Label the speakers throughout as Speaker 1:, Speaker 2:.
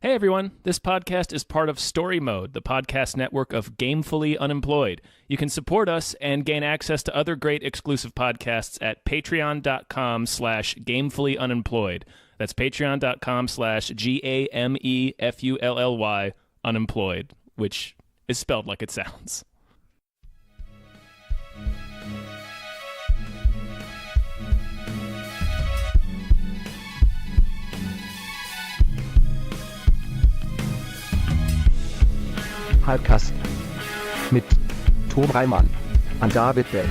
Speaker 1: Hey everyone, this podcast is part of Story Mode, the podcast network of Gamefully Unemployed. You can support us and gain access to other great exclusive podcasts at patreon.com/gamefullyunemployed. That's patreon.com/GAMEFULLY unemployed, which is spelled like it sounds.
Speaker 2: Hypecast mit Tom Reimann und David Bell.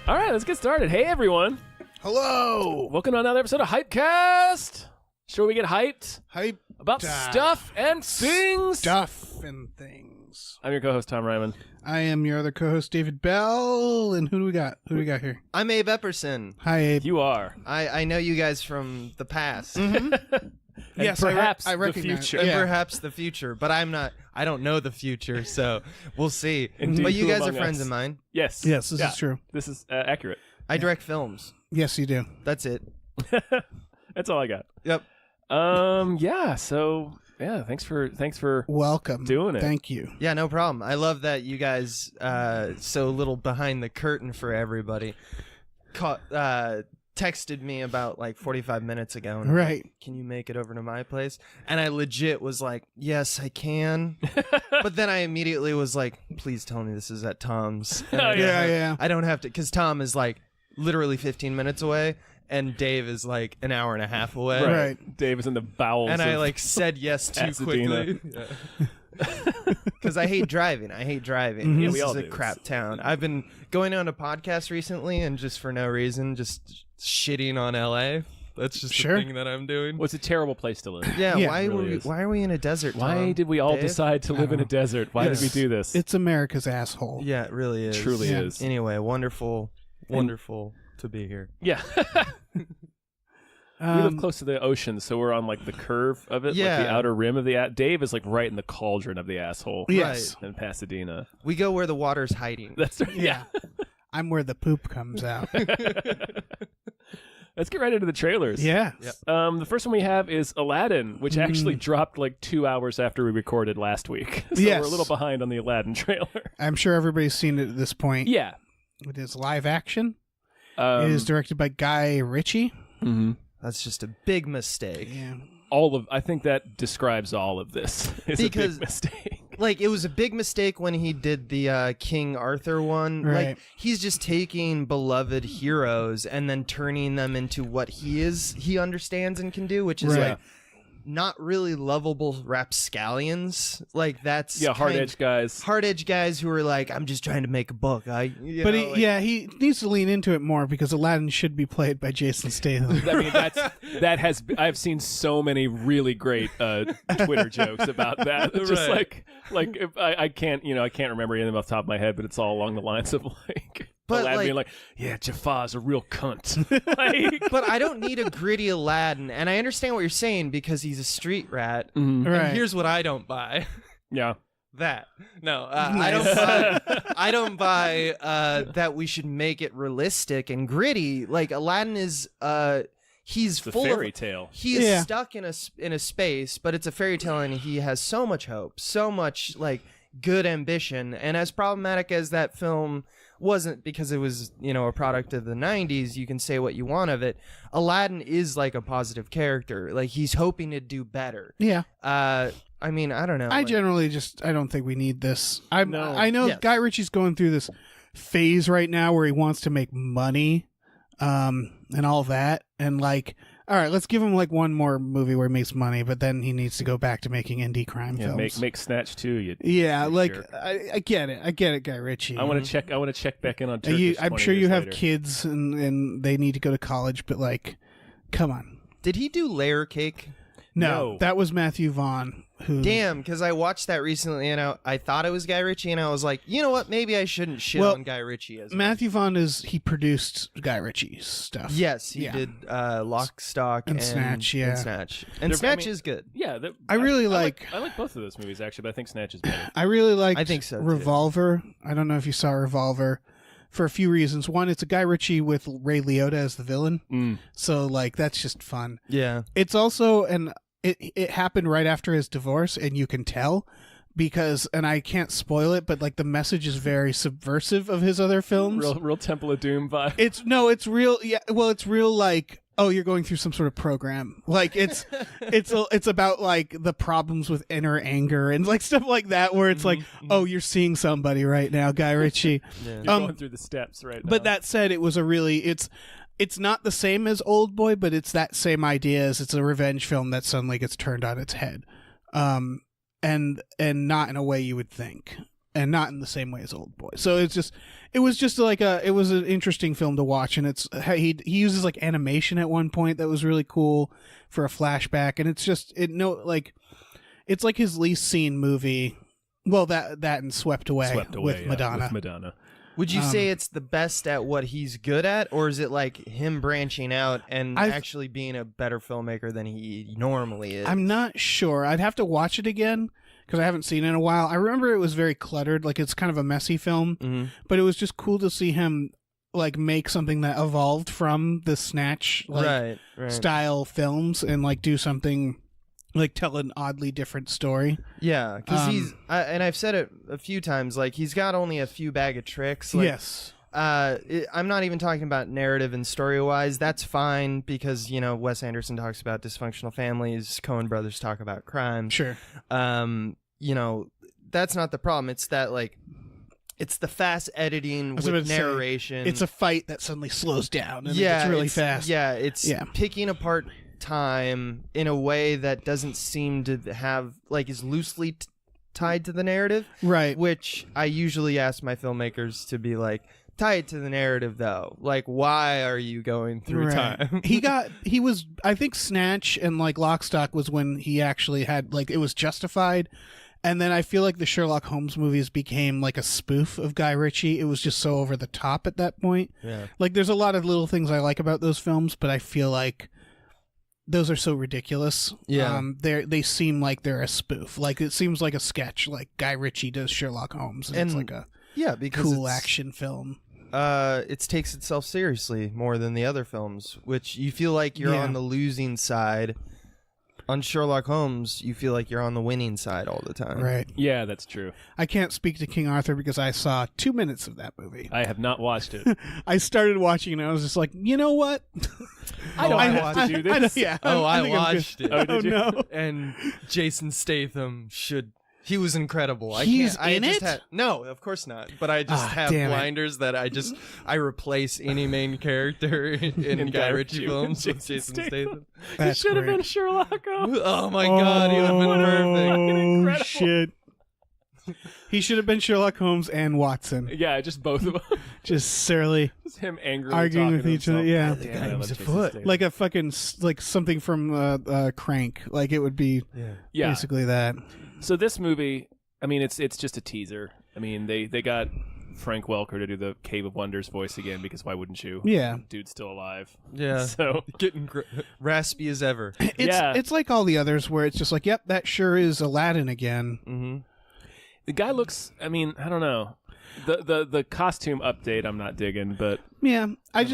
Speaker 1: All right, let's get started. Hey everyone,
Speaker 3: Hello!
Speaker 1: welcome to another episode of Hypecast. Sure, we get hyped
Speaker 3: Hype
Speaker 1: about stuff and things.
Speaker 3: stuff and things.
Speaker 1: I'm your co-host Tom Ryman.
Speaker 3: I am your other co-host David Bell, and who do we got? Who do we got here?
Speaker 4: I'm Abe Epperson.
Speaker 3: Hi, Abe.
Speaker 1: You are.
Speaker 4: I know you guys from the past.
Speaker 1: And
Speaker 3: Yes,
Speaker 1: perhaps
Speaker 3: I
Speaker 1: the
Speaker 3: recognize.
Speaker 1: future.
Speaker 4: And
Speaker 3: Yeah.
Speaker 4: perhaps the future, but I don't know the future, so we'll see.
Speaker 1: Indeed,
Speaker 4: But you
Speaker 1: who
Speaker 4: guys are
Speaker 1: among
Speaker 4: friends
Speaker 1: us?
Speaker 4: of mine.
Speaker 1: Yes.
Speaker 3: Yes, this
Speaker 1: Yeah.
Speaker 3: is true.
Speaker 1: This is accurate.
Speaker 4: I direct films.
Speaker 3: Yes, you do.
Speaker 4: That's it.
Speaker 1: That's all I got.
Speaker 4: Yep.
Speaker 1: Yeah. So yeah, thanks for
Speaker 3: Welcome.
Speaker 1: doing it.
Speaker 3: Thank you.
Speaker 4: Yeah, no problem. I love that you guys so little behind the curtain for everybody. Texted me about like 45 minutes ago and was like,
Speaker 3: Right.
Speaker 4: can you make it over to my place? And I legit was like, yes, I can. But then I immediately was like, please tell me this is at Tom's. And I don't
Speaker 1: Yeah,
Speaker 4: have-
Speaker 3: yeah.
Speaker 4: I don't have to, because Tom is like literally 15 minutes away and Dave is like an hour and a half away.
Speaker 3: Right.
Speaker 1: Dave is in the bowels.
Speaker 4: And I
Speaker 1: of
Speaker 4: like said yes too
Speaker 1: Pasadena.
Speaker 4: quickly. Because I hate driving.
Speaker 1: Yeah,
Speaker 4: This
Speaker 1: we all
Speaker 4: is a
Speaker 1: do.
Speaker 4: crap town. I've been going on a podcast recently and just for no reason, just shitting on LA. That's just
Speaker 3: Sure.
Speaker 4: the thing that I'm doing.
Speaker 1: What's a terrible place to live.
Speaker 4: Yeah,
Speaker 3: Yeah,
Speaker 4: why
Speaker 1: it
Speaker 4: were
Speaker 1: really
Speaker 4: we?
Speaker 1: is.
Speaker 4: Why are we in a desert?
Speaker 1: Why
Speaker 4: Tom?
Speaker 1: did we all
Speaker 4: Dave?
Speaker 1: decide to live in a
Speaker 3: know.
Speaker 1: desert? Why did we
Speaker 3: Yes.
Speaker 1: do this?
Speaker 3: It's America's asshole.
Speaker 4: Yeah, it really is.
Speaker 1: Truly
Speaker 3: Yeah.
Speaker 1: is.
Speaker 4: Anyway, wonderful to be here.
Speaker 1: Yeah. We live close to the ocean, so we're on like the curve of it, like the
Speaker 4: Yeah.
Speaker 1: outer rim of the. Dave is like right in the cauldron of the asshole.
Speaker 3: Yes.
Speaker 1: In Pasadena.
Speaker 4: We go where the water's hiding.
Speaker 1: That's right.
Speaker 3: Yeah. I'm where the poop comes out.
Speaker 1: Let's get right into the trailers.
Speaker 3: Yeah.
Speaker 4: Yep.
Speaker 1: The first one we have is Aladdin, which actually dropped like 2 hours after we recorded last week. So
Speaker 3: Yes.
Speaker 1: we're a little behind on the Aladdin trailer.
Speaker 3: I'm sure everybody's seen it at this point.
Speaker 1: Yeah.
Speaker 3: It is live action.
Speaker 1: It
Speaker 3: It is directed by Guy Ritchie.
Speaker 4: That's just a big mistake.
Speaker 3: Yeah.
Speaker 1: I think that describes all of this. It's a
Speaker 4: Because-
Speaker 1: big mistake.
Speaker 4: Like, it was a big mistake when he did the King Arthur one.
Speaker 3: Right.
Speaker 4: Like, he's just taking beloved heroes and then turning them into what he understands and can do, which is
Speaker 3: Right.
Speaker 4: like not really lovable rapscallions. Like, that's
Speaker 1: Hard edge guys.
Speaker 4: hard edge guys who are like, I'm just trying to make a buck.
Speaker 3: But he needs to lean into it more because Aladdin should be played by Jason Statham.
Speaker 1: I mean, I've seen so many really great Twitter jokes about that. It's just
Speaker 4: Right.
Speaker 1: like if I can't remember anything off the top of my head, but it's all along the lines of like,
Speaker 4: But,
Speaker 1: Aladdin
Speaker 4: like-
Speaker 1: being like, yeah, Jafar's a real cunt. Like,
Speaker 4: But I don't need a gritty Aladdin. And I understand what you're saying because he's a street rat.
Speaker 3: Right.
Speaker 4: And here's what I don't buy.
Speaker 1: yeah.
Speaker 4: That no, I don't buy that we should make it realistic and gritty. Like Aladdin is, he's
Speaker 1: It's a
Speaker 4: full
Speaker 1: fairy
Speaker 4: of,
Speaker 1: tale.
Speaker 4: he's
Speaker 3: Yeah.
Speaker 4: stuck in a space, but it's a fairy tale, and he has so much hope, so much like good ambition. And as problematic as that film wasn't, because it was a product of the 90s, you can say what you want of it. Aladdin is like a positive character. Like he's hoping to do better.
Speaker 3: Yeah.
Speaker 4: I mean, I don't know.
Speaker 3: I
Speaker 4: like-
Speaker 3: generally I don't think we need this. I know
Speaker 4: Yes.
Speaker 3: Guy Ritchie's going through this phase right now where he wants to make money, and all that. And like, all right, let's give him like one more movie where he makes money, but then he needs to go back to making indie crime
Speaker 1: Yeah,
Speaker 3: films.
Speaker 1: make Snatch 2.
Speaker 3: Yeah, like
Speaker 1: jerk.
Speaker 3: I get it, Guy Ritchie.
Speaker 1: I want to check back in on Turkish.
Speaker 3: I'm
Speaker 1: 20
Speaker 3: sure you
Speaker 1: years
Speaker 3: have
Speaker 1: later.
Speaker 3: kids and they need to go to college, but like, come on.
Speaker 4: Did he do Layer Cake?
Speaker 3: No, that was Matthew Vaughn. Who?
Speaker 4: Damn, because I watched that recently and I thought it was Guy Ritchie, and I was like, you know what? Maybe I shouldn't shit on Guy Ritchie as
Speaker 3: Matthew Vaughn he produced Guy Ritchie's stuff.
Speaker 4: Yes, he did Lock, Stock, and
Speaker 3: Snatch. Yeah,
Speaker 4: and Snatch. And Snatch is good.
Speaker 1: Yeah,
Speaker 3: I really like.
Speaker 1: I like both of those movies actually, but I think Snatch is better.
Speaker 3: I really like.
Speaker 4: I think so, too.
Speaker 3: Revolver. I don't know if you saw Revolver. For a few reasons. One, it's a Guy Ritchie with Ray Liotta as the villain. So, like, that's just fun.
Speaker 4: Yeah.
Speaker 3: It's also, it happened right after his divorce, and you can tell because, and I can't spoil it, but, like, the message is very subversive of his other films.
Speaker 1: Real Temple of Doom vibe.
Speaker 3: It's real, yeah, well, it's real, like, oh, you're going through some sort of program. Like, it's about, like, the problems with inner anger and, like, stuff like that, where it's like, oh, you're seeing somebody right now, Guy Ritchie.
Speaker 1: You're going through the steps right now.
Speaker 3: But that said, it was a really, it's not the same as Old Boy, but it's that same idea as it's a revenge film that suddenly gets turned on its head. And not in a way you would think. And not in the same way as Old Boy. So it was just like it was an interesting film to watch, and he uses like animation at one point that was really cool for a flashback, and it's like his least seen movie. Well, that and Swept Away with Madonna.
Speaker 1: With Madonna.
Speaker 4: Would you say it's the best at what he's good at, or is it like him branching out and actually being a better filmmaker than he normally is?
Speaker 3: I'm not sure. I'd have to watch it again because I haven't seen it in a while. I remember it was very cluttered, like it's kind of a messy film, but it was just cool to see him like make something that evolved from the Snatch style films and like do something like tell an oddly different story.
Speaker 4: Yeah, because and I've said it a few times, like he's got only a few bag of tricks. Like,
Speaker 3: yes.
Speaker 4: I'm not even talking about narrative and story-wise. That's fine because, you know, Wes Anderson talks about dysfunctional families. Coen brothers talk about crime.
Speaker 3: Sure.
Speaker 4: You know, that's not the problem. It's that, like, it's the fast editing with narration.
Speaker 3: It's a fight that suddenly slows down and it's really fast.
Speaker 4: Yeah, it's picking apart time in a way that doesn't seem to have, like, is loosely tied to the narrative.
Speaker 3: Right.
Speaker 4: Which I usually ask my filmmakers to be like, tie it to the narrative, though. Like, why are you going through time?
Speaker 3: I think Snatch and like Lock, Stock was when he actually had, like, it was justified. And then I feel like the Sherlock Holmes movies became like a spoof of Guy Ritchie. It was just so over the top at that point.
Speaker 4: Yeah.
Speaker 3: Like, there's a lot of little things I like about those films, but I feel like those are so ridiculous.
Speaker 4: Yeah.
Speaker 3: They seem like they're a spoof. Like, it seems like a sketch. Like, Guy Ritchie does Sherlock Holmes. And it's like a cool action film.
Speaker 4: It takes itself seriously more than the other films, which you feel like you're on the losing side. On Sherlock Holmes, you feel like you're on the winning side all the time.
Speaker 3: Right.
Speaker 1: Yeah, that's true.
Speaker 3: I can't speak to King Arthur because I saw 2 minutes of that movie.
Speaker 1: I have not watched it.
Speaker 3: I started watching and I was just like, you know what?
Speaker 1: I don't have to do this.
Speaker 4: I watched it.
Speaker 1: Oh, did you?
Speaker 3: No.
Speaker 4: And Jason Statham he was incredible.
Speaker 3: He's in it?
Speaker 4: No, of course not. But I just have blinders that I replace any main character in Guy Ritchie films with Jason Statham.
Speaker 1: He should have been Sherlock Holmes.
Speaker 4: Oh my God, he would have been perfect.
Speaker 1: Incredible.
Speaker 3: Shit. He should have been Sherlock Holmes and Watson.
Speaker 1: Yeah, just both of them.
Speaker 3: Just surly.
Speaker 1: Just him angrily
Speaker 3: arguing with each other. Yeah.
Speaker 4: The guy was a foot.
Speaker 3: Like a fucking, like something from Crank. Like, it would be basically that.
Speaker 1: So this movie, I mean, it's just a teaser. I mean, they got Frank Welker to do the Cave of Wonders voice again because why wouldn't you?
Speaker 3: Yeah.
Speaker 1: Dude's still alive.
Speaker 4: Yeah.
Speaker 1: So
Speaker 4: getting raspy as ever.
Speaker 3: It's like all the others where it's just like, yep, that sure is Aladdin again.
Speaker 4: Mm-hmm.
Speaker 1: The guy looks, I mean, I don't know. The costume update I'm not digging, but
Speaker 3: yeah, I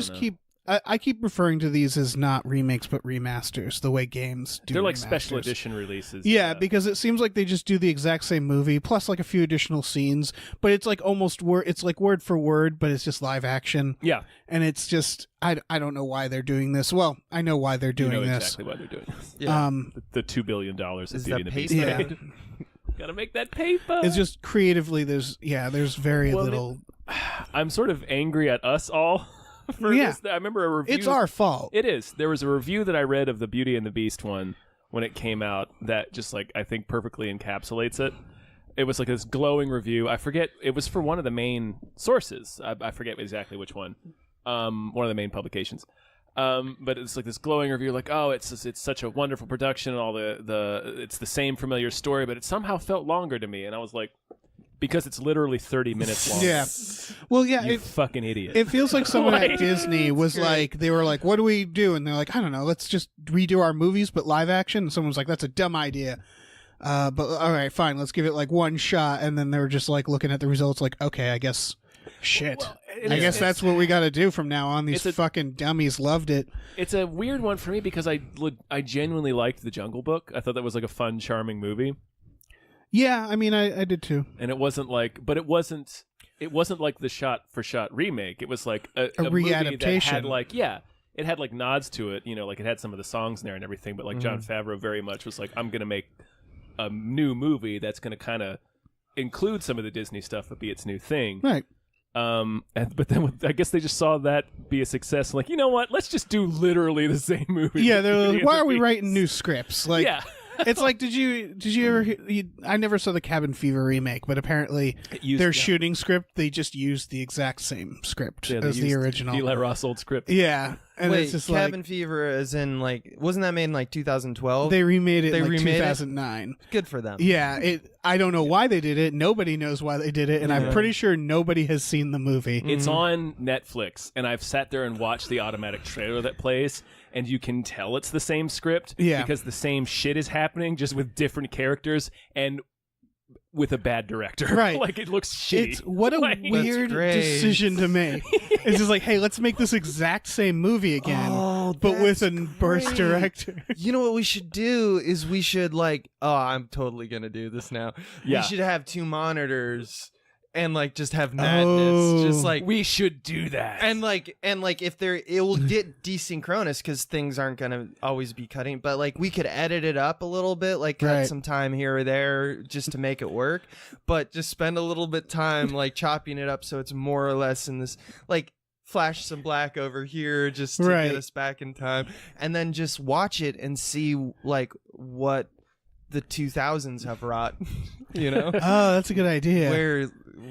Speaker 3: keep referring to these as not remakes but remasters, the way games do.
Speaker 1: They're like
Speaker 3: remasters.
Speaker 1: Special edition releases.
Speaker 3: Yeah, because it seems like they just do the exact same movie plus like a few additional scenes, but it's like almost it's like word for word, but it's just live action.
Speaker 1: Yeah.
Speaker 3: And it's just I don't know why they're doing this. Well, I know why they're doing this.
Speaker 1: Exactly why they're doing this.
Speaker 4: Yeah.
Speaker 1: The $2 billion that
Speaker 4: Is
Speaker 1: Beauty and
Speaker 4: that
Speaker 1: the Beast made. Gotta make that paper.
Speaker 3: It's just creatively there's very little.
Speaker 1: I'm sort of angry at us all for this. I remember a review.
Speaker 3: It's our fault.
Speaker 1: It is. There was a review that I read of the Beauty and the Beast one when it came out that just like I think perfectly encapsulates it. It was like this glowing review. I forget. It was for one of the main sources. I forget exactly which one. One of the main publications. But it's like this glowing review, like, oh, it's such a wonderful production, and all it's the same familiar story, but it somehow felt longer to me, and I was like, because it's literally 30 minutes long.
Speaker 3: Yeah. Well, yeah.
Speaker 1: You fucking idiot.
Speaker 3: It feels like someone at Disney was like, they were like, what do we do? And they're like, I don't know, let's just redo our movies, but live action. And someone was like, that's a dumb idea. But all right, fine, let's give it like one shot. And then they were just like looking at the results like, okay, I guess shit.
Speaker 1: Well,
Speaker 3: I guess that's what we got to do from now on. These fucking dummies loved it.
Speaker 1: It's a weird one for me because I genuinely liked The Jungle Book. I thought that was like a fun, charming movie.
Speaker 3: Yeah, I mean, I did too.
Speaker 1: And it wasn't like, but it wasn't like the shot for shot remake. It was like a
Speaker 3: readaptation.
Speaker 1: movie that had like, it had like nods to it, like it had some of the songs in there and everything. But like Jon Favreau very much was like, I'm gonna make a new movie that's gonna kind of include some of the Disney stuff, but be its new thing.
Speaker 3: Right.
Speaker 1: But then I guess they just saw that be a success. Like, you know what? Let's just do literally the same movie.
Speaker 3: Yeah, they're like, why are we writing new scripts? Like,
Speaker 1: yeah.
Speaker 3: It's like, did you ever? I never saw the Cabin Fever remake, but apparently their shooting script, they just used the exact same script as the original.
Speaker 1: Eli Roth's old script.
Speaker 3: Yeah, and
Speaker 4: wait,
Speaker 3: it's just
Speaker 4: Cabin Fever, as in like, wasn't that made in like 2012?
Speaker 3: They remade it in like 2009.
Speaker 4: Good for them.
Speaker 3: Yeah, I don't know why they did it. Nobody knows why they did it, and I'm pretty sure nobody has seen the movie.
Speaker 1: It's on Netflix, and I've sat there and watched the automatic trailer that plays. And you can tell it's the same script because the same shit is happening, just with different characters and with a bad director.
Speaker 3: Right.
Speaker 1: Like, it looks shitty.
Speaker 3: What a weird decision to make. It's just like, hey, let's make this exact same movie again, but with a worse director.
Speaker 4: You know what we should do is we should like, I'm totally going to do this now.
Speaker 1: Yeah.
Speaker 4: We should have 2 monitors. And like just have madness, just like
Speaker 1: we should do that.
Speaker 4: And like if it will get desynchronous because things aren't gonna always be cutting. But like we could edit it up a little bit, like cut some time here or there just to make it work. But just spend a little bit time like chopping it up so it's more or less in this like flash some black over here just to get us back in time, and then just watch it and see like what the 2000s have wrought. Oh,
Speaker 3: that's a good idea.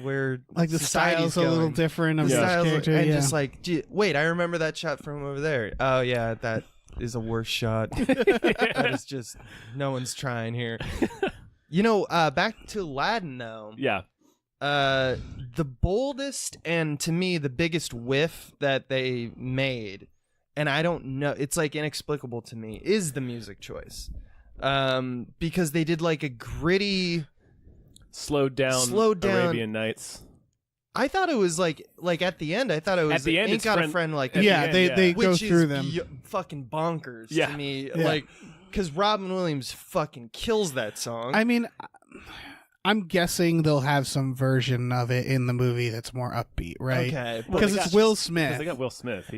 Speaker 4: Where
Speaker 3: like the style's a little different of this character,
Speaker 4: and just like, wait, I remember that shot from over there. Oh yeah, that is a worse shot. That is just no one's trying here. Back to Aladdin though.
Speaker 1: Yeah.
Speaker 4: The boldest and to me the biggest whiff that they made, and I don't know, it's like inexplicable to me, is the music choice. Because they did like a gritty, slowed down
Speaker 1: Arabian Nights.
Speaker 4: I thought it was like at the end. I thought it was
Speaker 1: at the end.
Speaker 4: Ain't Got a Friend Like That.
Speaker 3: They go through them.
Speaker 4: Fucking bonkers to me. Yeah. Like, because Robin Williams fucking kills that song.
Speaker 3: I mean, I'm guessing they'll have some version of it in the movie that's more upbeat, right?
Speaker 4: Okay,
Speaker 3: because it's Will Smith.
Speaker 1: Because they got Will Smith.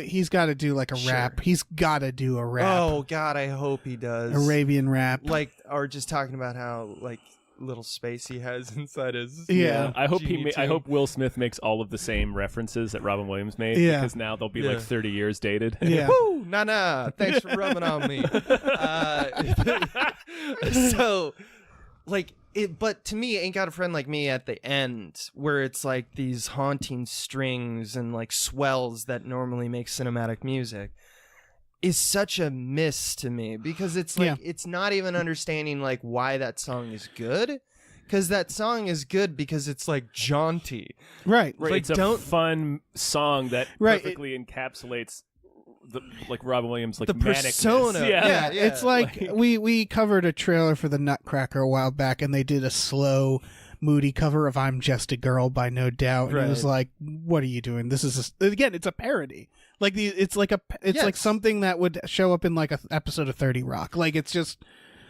Speaker 3: He's got to do like a rap. He's got to do a rap.
Speaker 4: Oh God, I hope he does.
Speaker 3: Arabian rap,
Speaker 4: like, or just talking about how like little space he has inside his.
Speaker 3: Yeah,
Speaker 1: I hope I hope Will Smith makes all of the same references that Robin Williams made. Yeah, because now they'll be like 30 years dated.
Speaker 3: Yeah.
Speaker 4: Woo, nah. Thanks for rubbing on me. So, like. But to me, Ain't Got a Friend Like Me at the end, where it's like these haunting strings and like swells that normally make cinematic music, is such a miss to me, because it's like it's not even understanding like why that song is good, because that song is good because it's like jaunty,
Speaker 1: right? Like, it's a fun song that perfectly encapsulates like Robin Williams, like
Speaker 4: the persona.
Speaker 3: Yeah. It's like we covered a trailer for the Nutcracker a while back, and they did a slow, moody cover of "I'm Just a Girl" by No Doubt, and it was like, what are you doing? This is again, it's a parody. Like it's like like something that would show up in like an episode of 30 Rock. Like it's just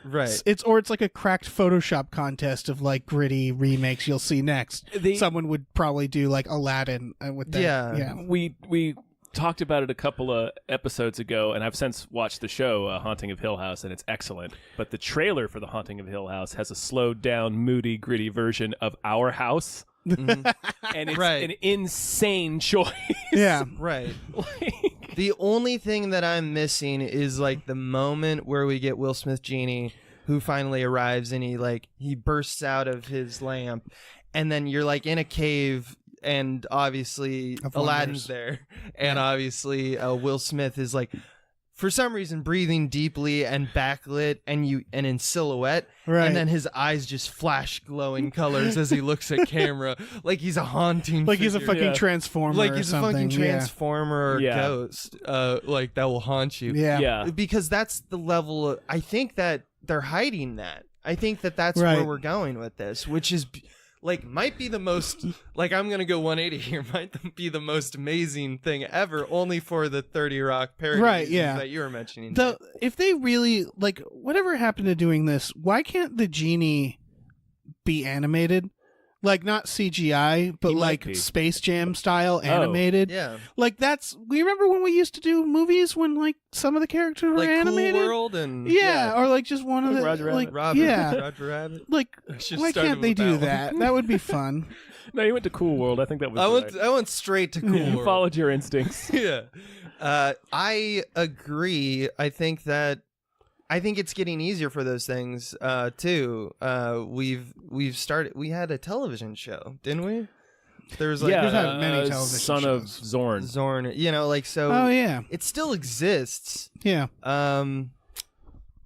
Speaker 3: It's like a cracked Photoshop contest of like gritty remakes you'll see next. Someone would probably do like Aladdin with that.
Speaker 1: Yeah. We talked about it a couple of episodes ago, and I've since watched the show Haunting of Hill House, and it's excellent. But the trailer for the Haunting of Hill House has a slowed down, moody, gritty version of Our House. And it's an insane choice.
Speaker 3: Yeah.
Speaker 4: Right. The only thing that I'm missing is like the moment where we get Will Smith Genie, who finally arrives, and he bursts out of his lamp, and then you're like in a cave, and obviously
Speaker 3: Of
Speaker 4: Aladdin's
Speaker 3: wonders.
Speaker 4: there, and obviously Will Smith is like, for some reason, breathing deeply and backlit and in silhouette,
Speaker 3: Right.
Speaker 4: and then his eyes just flash glowing colors as he looks at camera, like he's a haunting,
Speaker 3: Like he's a
Speaker 4: figure.
Speaker 3: fucking
Speaker 1: Yeah.
Speaker 3: transformer,
Speaker 4: like
Speaker 3: or
Speaker 4: he's a
Speaker 3: something.
Speaker 4: fucking transformer or
Speaker 1: Yeah.
Speaker 4: ghost, like that will haunt you.
Speaker 3: Yeah.
Speaker 1: Yeah.
Speaker 4: Because that's the level of, I think that they're hiding that. I think that that's
Speaker 3: Right.
Speaker 4: where we're going with this, which is like might be the most, like, I'm gonna go 180 here, might be the most amazing thing ever, only for the 30 Rock parody
Speaker 3: Right, yeah.
Speaker 4: that you were mentioning.
Speaker 3: If they really like whatever happened to doing this, why can't the genie be animated? Like not CGI, but
Speaker 1: He might
Speaker 3: like
Speaker 1: be.
Speaker 3: Space Jam style animated.
Speaker 4: Yeah,
Speaker 3: Like that's we remember when we used to do movies when like some of the characters were
Speaker 4: like
Speaker 3: animated.
Speaker 4: Cool World and
Speaker 3: Yeah, or like just one of
Speaker 1: Like
Speaker 3: the
Speaker 1: Roger
Speaker 3: like
Speaker 1: Rabbit.
Speaker 3: yeah,
Speaker 4: Roger Rabbit.
Speaker 3: like
Speaker 4: Should've
Speaker 3: why
Speaker 4: started
Speaker 3: can't they
Speaker 4: with
Speaker 3: do
Speaker 4: that
Speaker 3: that?
Speaker 4: one.
Speaker 3: That would be fun.
Speaker 1: No, you went to Cool World. I think that was
Speaker 4: I went straight to Cool
Speaker 1: You
Speaker 4: World.
Speaker 1: followed your instincts.
Speaker 4: Yeah. I agree. I think it's getting easier for those things too. We had a television show, didn't we? There was like
Speaker 1: yeah,
Speaker 3: There's not many television
Speaker 1: Son of
Speaker 3: shows.
Speaker 1: Zorn.
Speaker 4: Zorn, you know, like so
Speaker 3: Oh yeah,
Speaker 4: it still exists.
Speaker 3: yeah.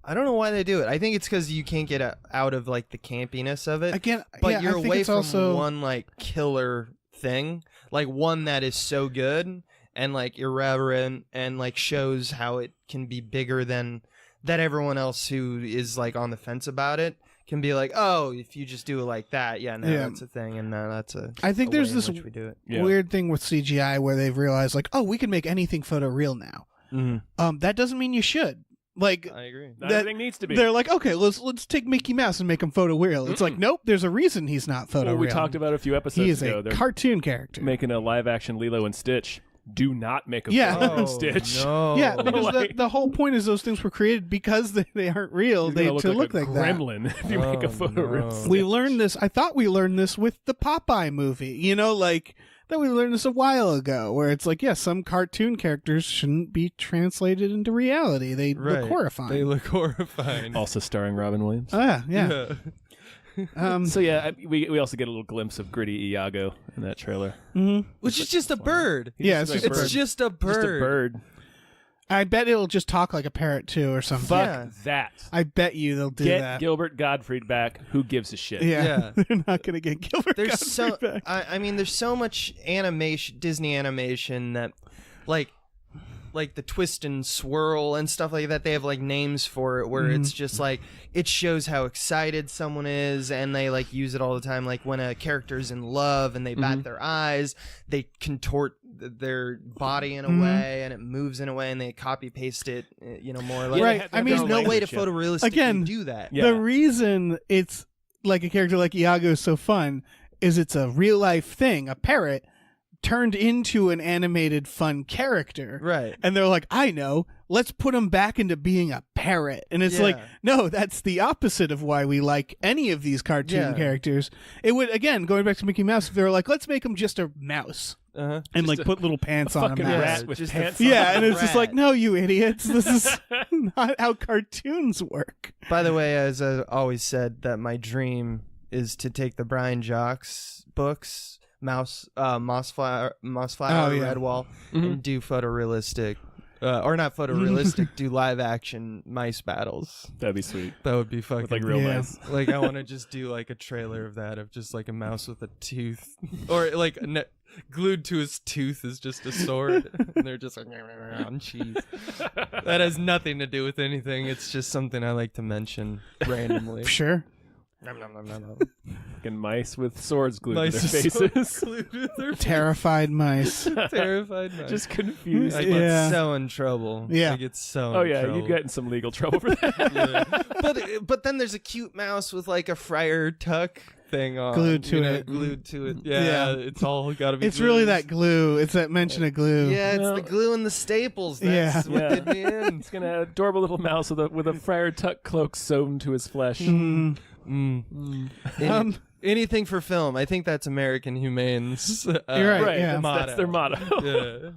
Speaker 4: I don't know why they do it. I think it's because you can't get out of like the campiness of it.
Speaker 3: Again,
Speaker 4: But
Speaker 3: yeah,
Speaker 4: you're
Speaker 3: I think
Speaker 4: away
Speaker 3: it's
Speaker 4: from
Speaker 3: also
Speaker 4: one like killer thing, like one that is so good and like irreverent and like shows how it can be bigger than that. Everyone else who is like on the fence about it can be like, oh, if you just do it like that, yeah, that's a thing, and that's a.
Speaker 3: I think
Speaker 4: a
Speaker 3: there's
Speaker 4: way in
Speaker 3: this
Speaker 4: which we do it.
Speaker 1: Yeah.
Speaker 3: weird thing with CGI where they've realized like, oh, we can make anything photoreal now. That doesn't mean you should. Like
Speaker 4: I agree.
Speaker 1: Not
Speaker 3: that-
Speaker 1: everything needs to be.
Speaker 3: they're like, okay, let's take Mickey Mouse and make him photoreal. It's like, nope, there's a reason he's not photoreal.
Speaker 1: Well, we talked about it a few
Speaker 3: he
Speaker 1: episodes
Speaker 3: is
Speaker 1: ago.
Speaker 3: a
Speaker 1: They're
Speaker 3: cartoon character.
Speaker 1: making a live action Lilo and Stitch. Do not make a
Speaker 3: Yeah.
Speaker 1: photo
Speaker 3: Oh,
Speaker 1: Stitch.
Speaker 4: No.
Speaker 3: Yeah, because
Speaker 1: Like-
Speaker 3: the whole point is those things were created because they aren't real.
Speaker 1: You're
Speaker 3: They
Speaker 1: gonna
Speaker 3: to
Speaker 1: look
Speaker 3: look
Speaker 1: like a
Speaker 3: that.
Speaker 1: gremlin if you make a
Speaker 4: Oh,
Speaker 1: photo real
Speaker 4: no.
Speaker 1: Stitch.
Speaker 3: We learned this. I thought we learned this with the Popeye movie. You know, like that we learned this a while ago, where it's like, yeah, some cartoon characters shouldn't be translated into reality. They
Speaker 4: Right.
Speaker 3: look horrifying.
Speaker 4: They look horrifying.
Speaker 1: Also starring Robin Williams.
Speaker 3: Oh, yeah.
Speaker 1: So yeah, we also get a little glimpse of gritty Iago in that trailer.
Speaker 4: Which is just a bird.
Speaker 3: Yeah, it's
Speaker 1: like
Speaker 3: just a bird.
Speaker 4: It's just a bird.
Speaker 1: Just a bird.
Speaker 3: I bet it'll just talk like a parrot too, or something.
Speaker 1: Fuck
Speaker 4: Yeah.
Speaker 1: that.
Speaker 3: I bet you they'll do
Speaker 1: Get
Speaker 3: that.
Speaker 1: Gilbert Gottfried back. Who gives a shit?
Speaker 3: Yeah,
Speaker 4: Yeah.
Speaker 3: they're not gonna get Gilbert.
Speaker 4: There's
Speaker 3: Gottfried
Speaker 4: so
Speaker 3: back.
Speaker 4: I mean there's so much animation, Disney animation, that like the twist and swirl and stuff like that, they have like names for it, where it's just like it shows how excited someone is, and they like use it all the time. Like when a character's in love and they bat their eyes, they contort their body in a way, and it moves in a way, and they copy paste it, you know, more or less.
Speaker 3: Right.
Speaker 1: they have
Speaker 3: I mean,
Speaker 4: There's no way to
Speaker 1: language, yeah.
Speaker 4: photorealistically
Speaker 3: Again,
Speaker 4: do that.
Speaker 1: Yeah.
Speaker 3: The reason it's like a character like Iago is so fun is it's a real life thing, a parrot turned into an animated fun character.
Speaker 4: Right.
Speaker 3: And they're like, I know, let's put him back into being a parrot. And it's like,
Speaker 4: Yeah.
Speaker 3: no, that's the opposite of why we like any of these cartoon
Speaker 4: Yeah.
Speaker 3: characters. It would, again, going back to Mickey Mouse, if they were like, let's make him just a mouse
Speaker 4: Uh-huh.
Speaker 3: and like
Speaker 1: a-
Speaker 3: put little pants on him.
Speaker 1: Fucking
Speaker 4: Yeah.
Speaker 1: rat with
Speaker 4: just a
Speaker 1: pants.
Speaker 3: Yeah,
Speaker 1: on.
Speaker 3: and it's just like,
Speaker 4: rat.
Speaker 3: no, you idiots. This is not how cartoons work.
Speaker 4: By the way, as I always said, that my dream is to take the Brian Jocks books, Mossflower,
Speaker 3: Oh, yeah.
Speaker 4: Redwall, and do photorealistic, or not photorealistic, do live action mice battles.
Speaker 1: That'd be sweet.
Speaker 4: That would be fucking
Speaker 1: With like real
Speaker 3: Yeah.
Speaker 1: mice.
Speaker 4: Like I want to just do like a trailer of that, of just like a mouse with a tooth, or like glued to his tooth is just a sword, and they're just like on cheese. That has nothing to do with anything. It's just something I like to mention randomly.
Speaker 3: Sure.
Speaker 1: Fucking mice with swords glued
Speaker 4: Mice
Speaker 1: to their
Speaker 4: is so
Speaker 1: faces.
Speaker 4: glued to their
Speaker 3: Terrified mice.
Speaker 4: terrified mice.
Speaker 1: Just confused.
Speaker 4: I
Speaker 3: Yeah.
Speaker 4: get so in trouble.
Speaker 3: Yeah.
Speaker 4: I get so.
Speaker 1: Oh
Speaker 4: in
Speaker 1: yeah,
Speaker 4: trouble.
Speaker 1: you'd get in some legal trouble for that.
Speaker 4: Yeah. But then there's a cute mouse with like a friar tuck thing on,
Speaker 3: Glued to
Speaker 4: you know,
Speaker 3: it.
Speaker 4: Glued to it. Yeah,
Speaker 3: Yeah.
Speaker 4: it's all got to be.
Speaker 3: It's really
Speaker 4: glued.
Speaker 3: that glue. It's that mention of glue.
Speaker 4: Yeah, it's
Speaker 1: Well-
Speaker 4: the glue and the staples.
Speaker 3: Yeah.
Speaker 4: That's what
Speaker 1: Yeah.
Speaker 4: did me in.
Speaker 1: It's gonna have an adorable little mouse with a friar tuck cloak sewn to his flesh.
Speaker 3: Mm.
Speaker 4: Any- anything for film. I think that's American Humane's.
Speaker 3: You're right,
Speaker 1: Right,
Speaker 3: yeah.
Speaker 1: that's their motto.
Speaker 4: Yeah.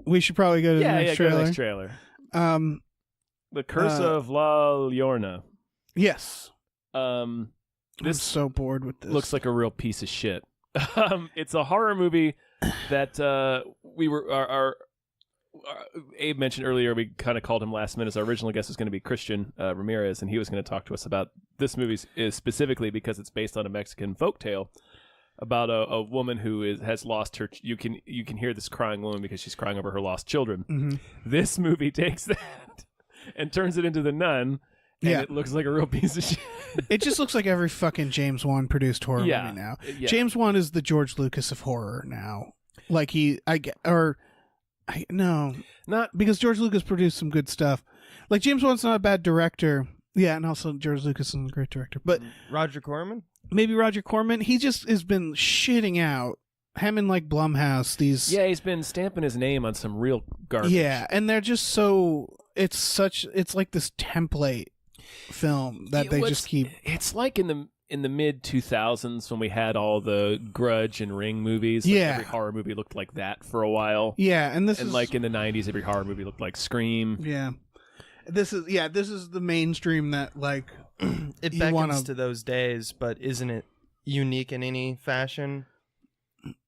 Speaker 3: We should probably go to the
Speaker 1: yeah,
Speaker 3: next
Speaker 1: go to
Speaker 3: trailer.
Speaker 1: the next trailer.
Speaker 3: Um,
Speaker 1: The Curse of La Llorona.
Speaker 3: yes.
Speaker 1: Um,
Speaker 3: I'm
Speaker 1: this
Speaker 3: so bored with this.
Speaker 1: looks like a real piece of shit. It's a horror movie that we were our Abe mentioned earlier. We kind of called him last minute. Our original guest was going to be Christian Ramirez, and he was going to talk to us about this movie is specifically because it's based on a Mexican folktale about a woman who has lost her. You can hear this crying woman because she's crying over her lost children.
Speaker 3: Mm-hmm.
Speaker 1: This movie takes that and turns it into The Nun, and it looks like a real piece of shit.
Speaker 3: It just looks like every fucking James Wan produced horror movie now.
Speaker 1: Yeah.
Speaker 3: James Wan is the George Lucas of horror now. Like not because George Lucas produced some good stuff. Like James Wan's not a bad director. Yeah, and also George Lucas is a great director. But
Speaker 4: Roger Corman?
Speaker 3: Maybe Roger Corman. He just has been shitting out him and like Blumhouse.
Speaker 1: He's been stamping his name on some real garbage.
Speaker 3: Yeah, and they're just so it's like this template film that they just keep.
Speaker 1: It's like in the mid 2000s when we had all the Grudge and Ring movies. Every horror movie looked like that for a while.
Speaker 3: Yeah, and
Speaker 1: like in the 90s, every horror movie looked like Scream.
Speaker 3: Yeah, this is the mainstream that like
Speaker 4: it beckons to those days, but isn't it unique in any fashion?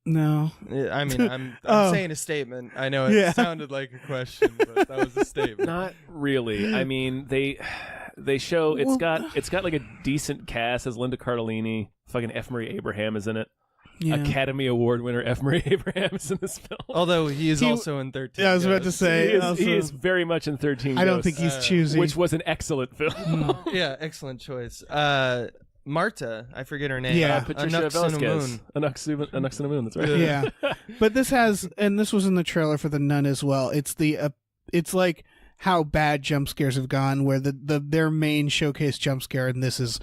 Speaker 3: No.
Speaker 4: I mean, I'm saying a statement. I know it sounded like a question, but that was a statement.
Speaker 1: Not really. I mean, they show it's got like a decent cast. As Linda Cardellini, fucking F. Murray Abraham is in it. Yeah. Academy Award winner F. Murray Abraham is in this film.
Speaker 4: Although he is also in 13
Speaker 3: Yeah, I was about to say.
Speaker 1: He is very much in 13
Speaker 3: I don't think he's choosy.
Speaker 1: Which was an excellent film.
Speaker 4: Yeah, excellent choice. Marta, I forget her name.
Speaker 3: Yeah,
Speaker 1: Patricia Velasquez. Anux in a Moon. That's right.
Speaker 3: Yeah, but this was in the trailer for The Nun as well. It's like how bad jump scares have gone, where their main showcase jump scare, and this is,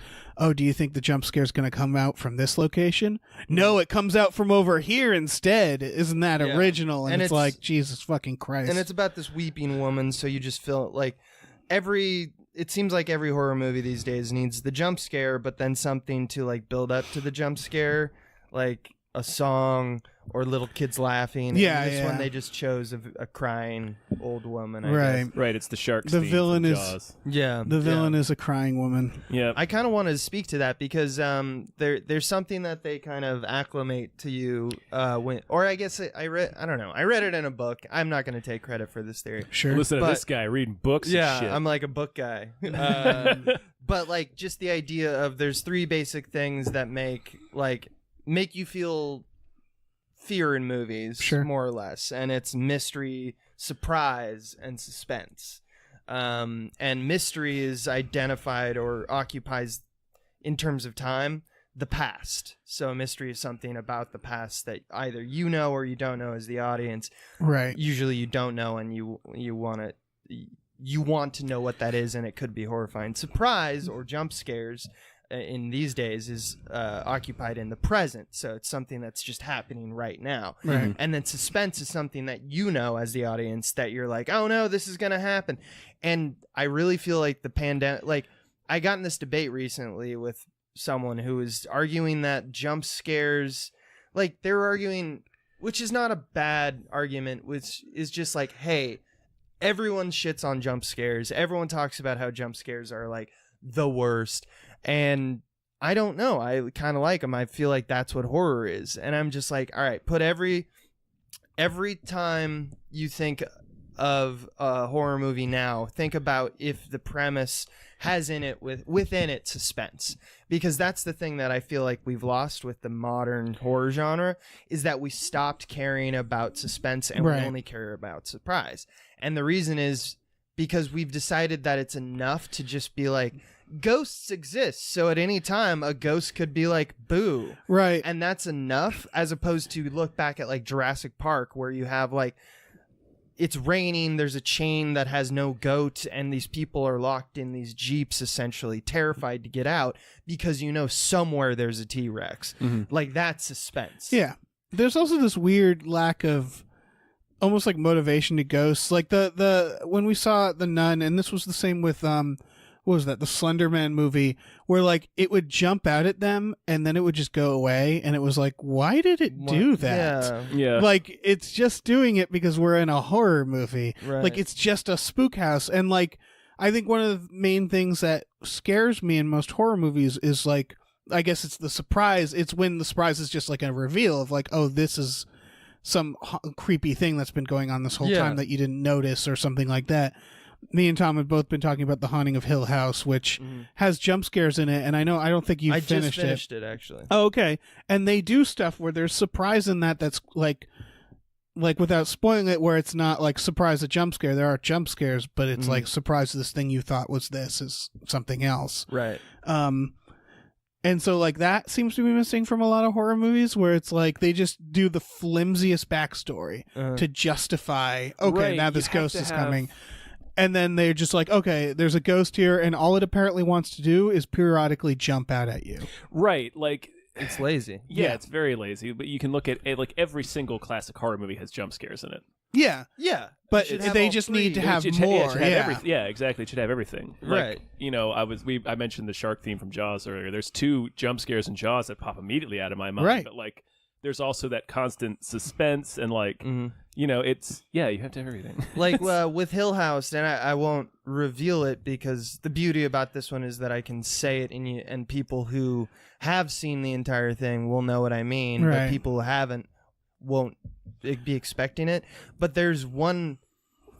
Speaker 3: do you think the jump scare is going to come out from this location? No, it comes out from over here instead. Isn't that original? And it's like, Jesus fucking Christ.
Speaker 4: And it's about this weeping woman, so you just feel like it seems like every horror movie these days needs the jump scare, but then something to like build up to the jump scare, like a song or little kids laughing.
Speaker 3: Yeah,
Speaker 4: and this one they just chose a crying old woman. I guess.
Speaker 1: Right. It's the shark.
Speaker 3: The villain is
Speaker 1: Jaws.
Speaker 3: The villain is a crying woman.
Speaker 1: Yeah.
Speaker 4: I kind of want to speak to that because there's something that they kind of acclimate to you I guess I read it in a book. I'm not going to take credit for this theory.
Speaker 3: Sure.
Speaker 1: Listen to this guy reading books.
Speaker 4: Yeah,
Speaker 1: and shit.
Speaker 4: I'm like a book guy. But like just the idea of there's three basic things that make you feel fear in movies, more or less, and it's mystery, surprise, and suspense. And mystery is identified or occupies, in terms of time, the past. So a mystery is something about the past that either you know or you don't know as the audience.
Speaker 3: Right.
Speaker 4: Usually you don't know, and you want to know what that is, and it could be horrifying. Surprise or jump scares in these days is occupied in the present, so it's something that's just happening right now.
Speaker 3: Right.
Speaker 4: And then suspense is something that you know as the audience that you're like, oh no, this is gonna happen. And I really feel like the pandemic, like I got in this debate recently with someone who was arguing that jump scares, like they were arguing, which is not a bad argument, which is just like, hey, everyone shits on jump scares, everyone talks about how jump scares are like the worst. And I don't know. I kind of like them. I feel like that's what horror is. And I'm just like, all right, put every time you think of a horror movie now, think about if the premise has within it suspense. Because that's the thing that I feel like we've lost with the modern horror genre, is that we stopped caring about suspense and we only care about surprise. And the reason is because we've decided that it's enough to just be like, ghosts exist, so at any time a ghost could be like, boo.
Speaker 3: Right.
Speaker 4: And that's enough, as opposed to look back at like Jurassic Park, where you have like, it's raining, there's a chain that has no goat, and these people are locked in these jeeps, essentially terrified to get out because somewhere there's a T-Rex. Mm-hmm. Like, that's suspense.
Speaker 3: Yeah. There's also this weird lack of almost like motivation to ghosts. Like the when we saw The Nun, and this was the same with what was that? The Slender Man movie, where like it would jump out at them and then it would just go away, and it was like, why did it do that?
Speaker 1: Yeah.
Speaker 3: Like it's just doing it because we're in a horror movie.
Speaker 4: Right.
Speaker 3: Like it's just a spook house, and like I think one of the main things that scares me in most horror movies is like I guess it's the surprise. It's when the surprise is just like a reveal of like, oh, this is some creepy thing that's been going on this whole time that you didn't notice or something like that. Me and Tom have both been talking about The Haunting of Hill House, which has jump scares in it, and I don't think you've finished it.
Speaker 4: I just finished it, actually.
Speaker 3: Oh, okay. And they do stuff where there's surprise in that's like without spoiling it, where it's not like surprise a jump scare. There are jump scares, but it's like surprise this thing you thought was this is something else.
Speaker 4: Right.
Speaker 3: And so like that seems to be missing from a lot of horror movies, where it's like they just do the flimsiest backstory to justify, okay, now this ghost is coming. And then they're just like, okay, there's a ghost here, and all it apparently wants to do is periodically jump out at you.
Speaker 1: Right, like
Speaker 4: it's lazy.
Speaker 1: Yeah, it's very lazy. But you can look at like every single classic horror movie has jump scares in it.
Speaker 3: Yeah, but they just
Speaker 4: three.
Speaker 3: need to have
Speaker 1: It
Speaker 3: more.
Speaker 1: should have yeah, exactly. It should have everything.
Speaker 4: Right.
Speaker 1: Like, I mentioned the shark theme from Jaws earlier. There's 2 jump scares in Jaws that pop immediately out of my mind.
Speaker 3: Right.
Speaker 1: But like, there's also that constant suspense and like, it's you have to have everything.
Speaker 4: Like with Hill House, and I won't reveal it because the beauty about this one is that I can say it, and people who have seen the entire thing will know what I mean, but people who haven't won't be expecting it. But there's one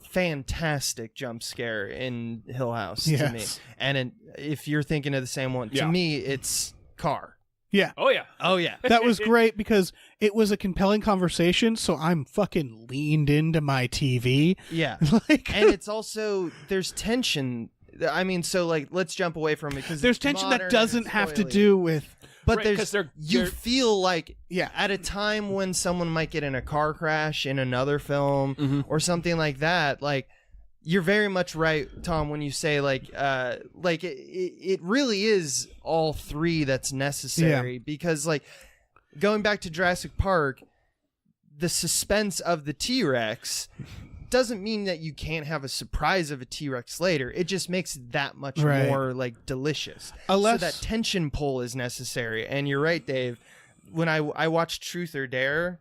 Speaker 4: fantastic jump scare in Hill House to me, and if you're thinking of the same one, to me it's Car.
Speaker 3: Yeah.
Speaker 1: Oh yeah.
Speaker 4: Oh yeah.
Speaker 3: That was great because it was a compelling conversation, so I'm fucking leaned into my TV.
Speaker 4: Yeah.
Speaker 3: Like,
Speaker 4: and it's also there's tension. I mean, so like let's jump away from it because
Speaker 3: there's tension that doesn't have to do with.
Speaker 4: But
Speaker 1: Right,
Speaker 4: there's
Speaker 1: 'cause
Speaker 4: you feel like
Speaker 3: Yeah.
Speaker 4: at a time when someone might get in a car crash in another film or something like that, like you're very much right, Tom, when you say like it really is all 3 that's necessary because like going back to Jurassic Park, the suspense of the T-Rex doesn't mean that you can't have a surprise of a T-Rex later. It just makes it that much more like delicious. So that tension pull is necessary. And you're right, Dave. When I watched Truth or Dare,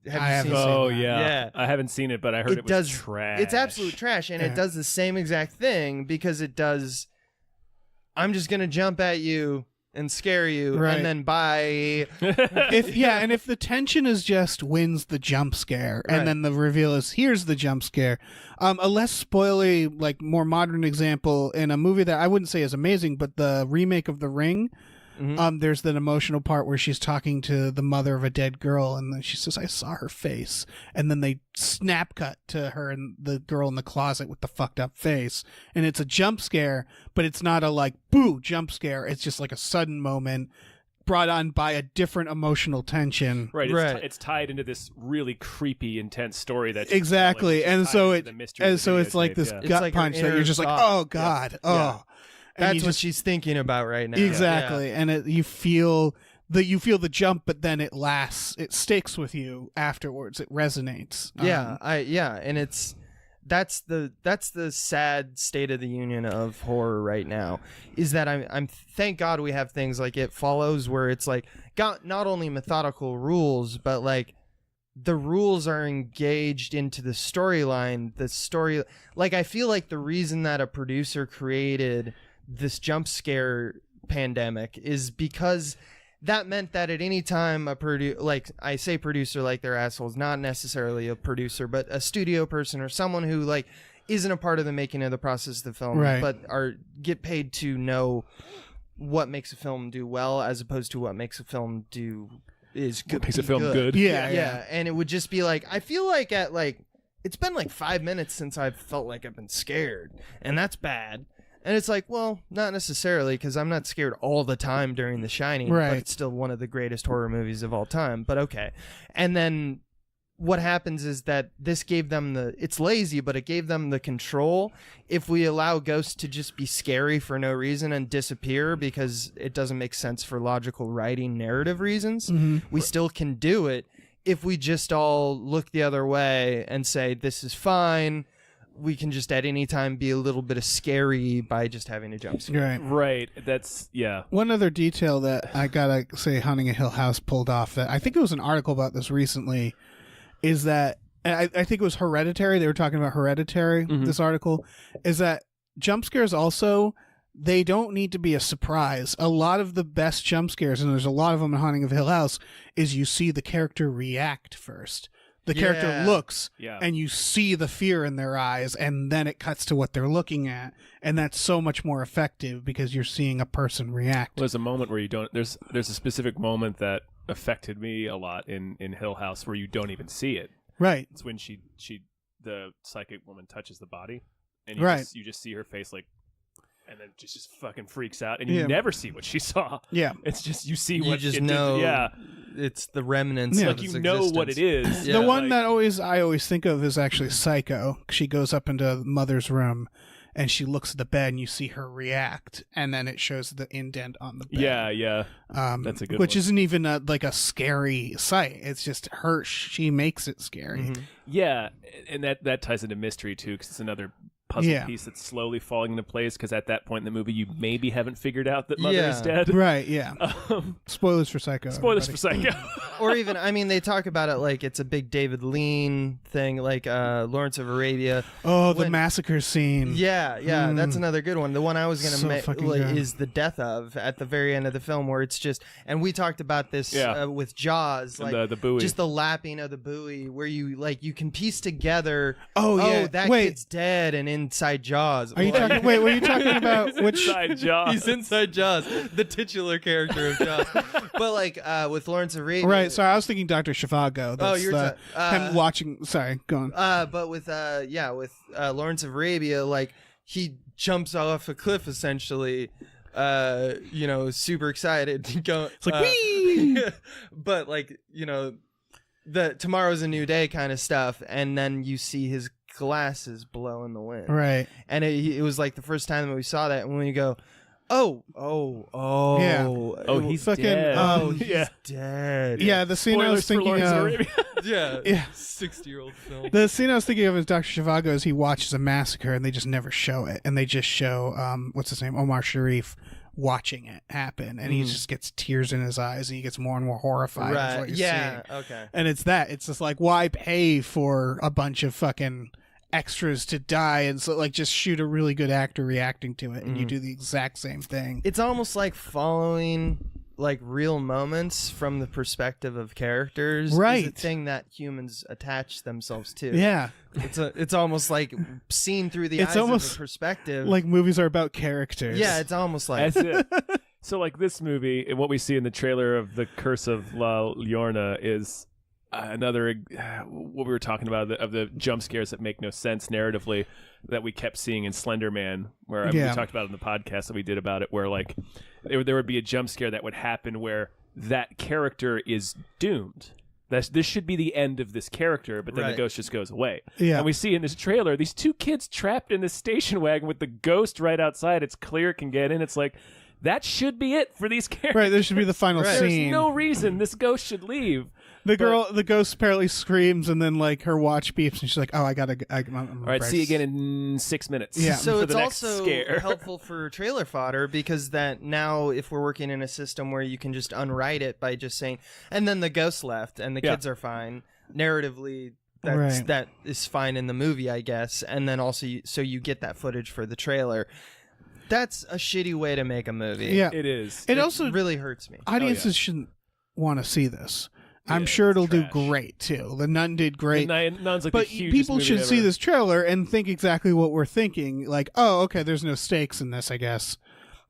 Speaker 4: have you seen it?
Speaker 1: Oh yeah. I haven't seen it, but I heard it was trash.
Speaker 4: It's absolute trash, and it does the same exact thing because it does. I'm just gonna jump at you and scare you, and then bye.
Speaker 3: If the tension is just wins the jump scare, and then the reveal is here's the jump scare. A less spoilery, like more modern example in a movie that I wouldn't say is amazing, but the remake of The Ring. There's that emotional part where she's talking to the mother of a dead girl, and then she says, "I saw her face," and then they snap cut to her and the girl in the closet with the fucked up face, and it's a jump scare, but it's not a like boo jump scare. It's just like a sudden moment brought on by a different emotional tension.
Speaker 1: Right. It's tied into this really creepy, intense story that
Speaker 3: exactly, and so it's like this gut
Speaker 4: like
Speaker 3: punch that you're just like, oh god,
Speaker 4: That's what she's thinking about right now.
Speaker 3: Exactly, and you feel the jump, but then it lasts. It sticks with you afterwards. It resonates.
Speaker 4: And that's the sad state of the union of horror right now. Is that I'm thank God we have things like It Follows, where it's like got not only methodical rules, but like the rules are engaged into the storyline. The story, like I feel like the reason that a producer created this jump scare pandemic is because that meant that at any time a like I say producer like they're assholes, not necessarily a producer, but a studio person or someone who like isn't a part of the making of the process of the film, but get paid to know what makes a film do well as opposed to what makes a film do is good.
Speaker 1: What makes a film good.
Speaker 3: Yeah.
Speaker 4: And it would just be like, I feel like it's been like 5 minutes since I've felt like I've been scared, and that's bad. And it's like, well, not necessarily, because I'm not scared all the time during The Shining, but it's still one of the greatest horror movies of all time. But okay. And then what happens is that this gave them it's lazy, but it gave them the control. If we allow ghosts to just be scary for no reason and disappear because it doesn't make sense for logical writing narrative reasons, we still can do it if we just all look the other way and say, this is fine. We can just at any time be a little bit of scary by just having a jump scare.
Speaker 1: Right. That's,
Speaker 3: One other detail that I gotta say Haunting a Hill House pulled off, that I think it was an article about this recently, is that, and I think it was Hereditary, they were talking about Hereditary, this article, is that jump scares also they don't need to be a surprise. A lot of the best jump scares, and there's a lot of them in Haunting of Hill House, is you see the character react first. The character looks, and you see the fear in their eyes, and then it cuts to what they're looking at, and that's so much more effective because you're seeing a person react.
Speaker 1: There's a moment where you don't. There's a specific moment that affected me a lot in Hill House where you don't even see it.
Speaker 3: Right.
Speaker 1: It's when the psychic woman touches the body, and you just see her face like. And then just fucking freaks out, and you never see what she saw.
Speaker 3: Yeah,
Speaker 1: it's just you see
Speaker 4: you
Speaker 1: what
Speaker 4: just
Speaker 1: it
Speaker 4: know.
Speaker 1: did. Yeah,
Speaker 4: it's the remnants.
Speaker 1: Like
Speaker 4: of
Speaker 1: you
Speaker 4: its
Speaker 1: know
Speaker 4: existence.
Speaker 1: what it is.
Speaker 3: The one that I always think of is actually Psycho. She goes up into Mother's room, and she looks at the bed, and you see her react, and then it shows the indent on the bed.
Speaker 1: Yeah. That's a good
Speaker 3: which
Speaker 1: one.
Speaker 3: isn't even like a scary sight. It's just her. She makes it scary.
Speaker 1: Mm-hmm. Yeah, and that ties into mystery too, because it's another puzzle piece that's slowly falling into place, because at that point in the movie you maybe haven't figured out that Mother is dead.
Speaker 3: Right, yeah. Spoilers for Psycho.
Speaker 1: Spoilers for Psycho.
Speaker 4: Or even, I mean, they talk about it like it's a big David Lean thing, like Lawrence of Arabia.
Speaker 3: Oh, the massacre scene.
Speaker 4: Yeah, that's another good one. The one I was going to
Speaker 3: So
Speaker 4: make
Speaker 3: fucking good.
Speaker 4: is the death of at the very end of the film, where it's just, and we talked about this with Jaws, like
Speaker 1: the buoy.
Speaker 4: just the lapping of the buoy, where you can piece together.
Speaker 3: Oh,
Speaker 4: that kid's dead, and inside Jaws.
Speaker 3: Are you talking? Wait, were you talking about which?
Speaker 1: Inside Jaws.
Speaker 4: He's inside Jaws, the titular character of Jaws. But like with Lawrence of Arabia,
Speaker 3: Right. Sorry, I was thinking Dr. Zhivago.
Speaker 4: Oh, you're
Speaker 3: him watching. Sorry, go on.
Speaker 4: but with Lawrence of Arabia, like he jumps off a cliff essentially, super excited to go.
Speaker 3: It's like wee.
Speaker 4: But like the tomorrow's a new day kind of stuff, and then you see his glasses blow in the wind.
Speaker 3: Right.
Speaker 4: And it was like the first time that we saw that, and when you go, oh,
Speaker 3: Yeah.
Speaker 1: Oh, he's
Speaker 3: fucking.
Speaker 1: dead.
Speaker 4: he's dead.
Speaker 3: Yeah, the scene I was
Speaker 1: Spoilers for
Speaker 3: thinking
Speaker 1: Lawrence of
Speaker 3: of.
Speaker 1: Arabia.
Speaker 3: Yeah.
Speaker 4: 60-year-old film.
Speaker 3: The scene I was thinking of is Dr. Zhivago is he watches a massacre and they just never show it, and they just show what's his name, Omar Sharif, watching it happen, and he just gets tears in his eyes, and he gets more and more horrified. With
Speaker 4: Right.
Speaker 3: what you're
Speaker 4: Yeah.
Speaker 3: seeing.
Speaker 4: Okay.
Speaker 3: And it's just like, why pay for a bunch of fucking extras to die, and so like just shoot a really good actor reacting to it, and you do the exact same thing.
Speaker 4: It's almost like following like real moments from the perspective of characters.
Speaker 3: Right.
Speaker 4: Is a thing that humans attach themselves to.
Speaker 3: Yeah.
Speaker 4: It's almost like seen through the
Speaker 3: It's
Speaker 4: eyes
Speaker 3: almost
Speaker 4: of the perspective.
Speaker 3: Like movies are about characters.
Speaker 4: Yeah, it's almost like
Speaker 1: That's it. So like this movie, and what we see in the trailer of the Curse of La Llorona is another what we were talking about of the jump scares that make no sense narratively that we kept seeing in Slender Man, where we talked about it in the podcast that we did about it, where like there would be a jump scare that would happen where that character is doomed. This should be the end of this character, but then the ghost just goes away.
Speaker 3: Yeah.
Speaker 1: And we see in this trailer these two kids trapped in this station wagon with the ghost right outside. It's clear it can get in. It's like, that should be it for these characters.
Speaker 3: Right, this should be the final
Speaker 1: There's
Speaker 3: scene.
Speaker 1: no reason this ghost should leave.
Speaker 3: The ghost apparently screams, and then like her watch beeps, and she's like, "Oh, I'm
Speaker 1: All right, see you again in 6 minutes."
Speaker 3: Yeah.
Speaker 4: So
Speaker 1: for
Speaker 4: it's
Speaker 1: the next
Speaker 4: also
Speaker 1: scare.
Speaker 4: helpful for trailer fodder, because that now if we're working in a system where you can just unwrite it by just saying, and then the ghost left and the kids are fine, narratively that is fine in the movie, I guess, and then also so you get that footage for the trailer. That's a shitty way to make a movie.
Speaker 3: Yeah,
Speaker 1: It is.
Speaker 3: It also
Speaker 4: really hurts me.
Speaker 3: audiences shouldn't want to see this. I'm sure it'll do great too. The Nun did great.
Speaker 1: Nun's like
Speaker 3: But
Speaker 1: the hugest
Speaker 3: people
Speaker 1: movie
Speaker 3: should
Speaker 1: ever.
Speaker 3: see this trailer and think exactly what we're thinking. Like, oh, okay, there's no stakes in this, I guess,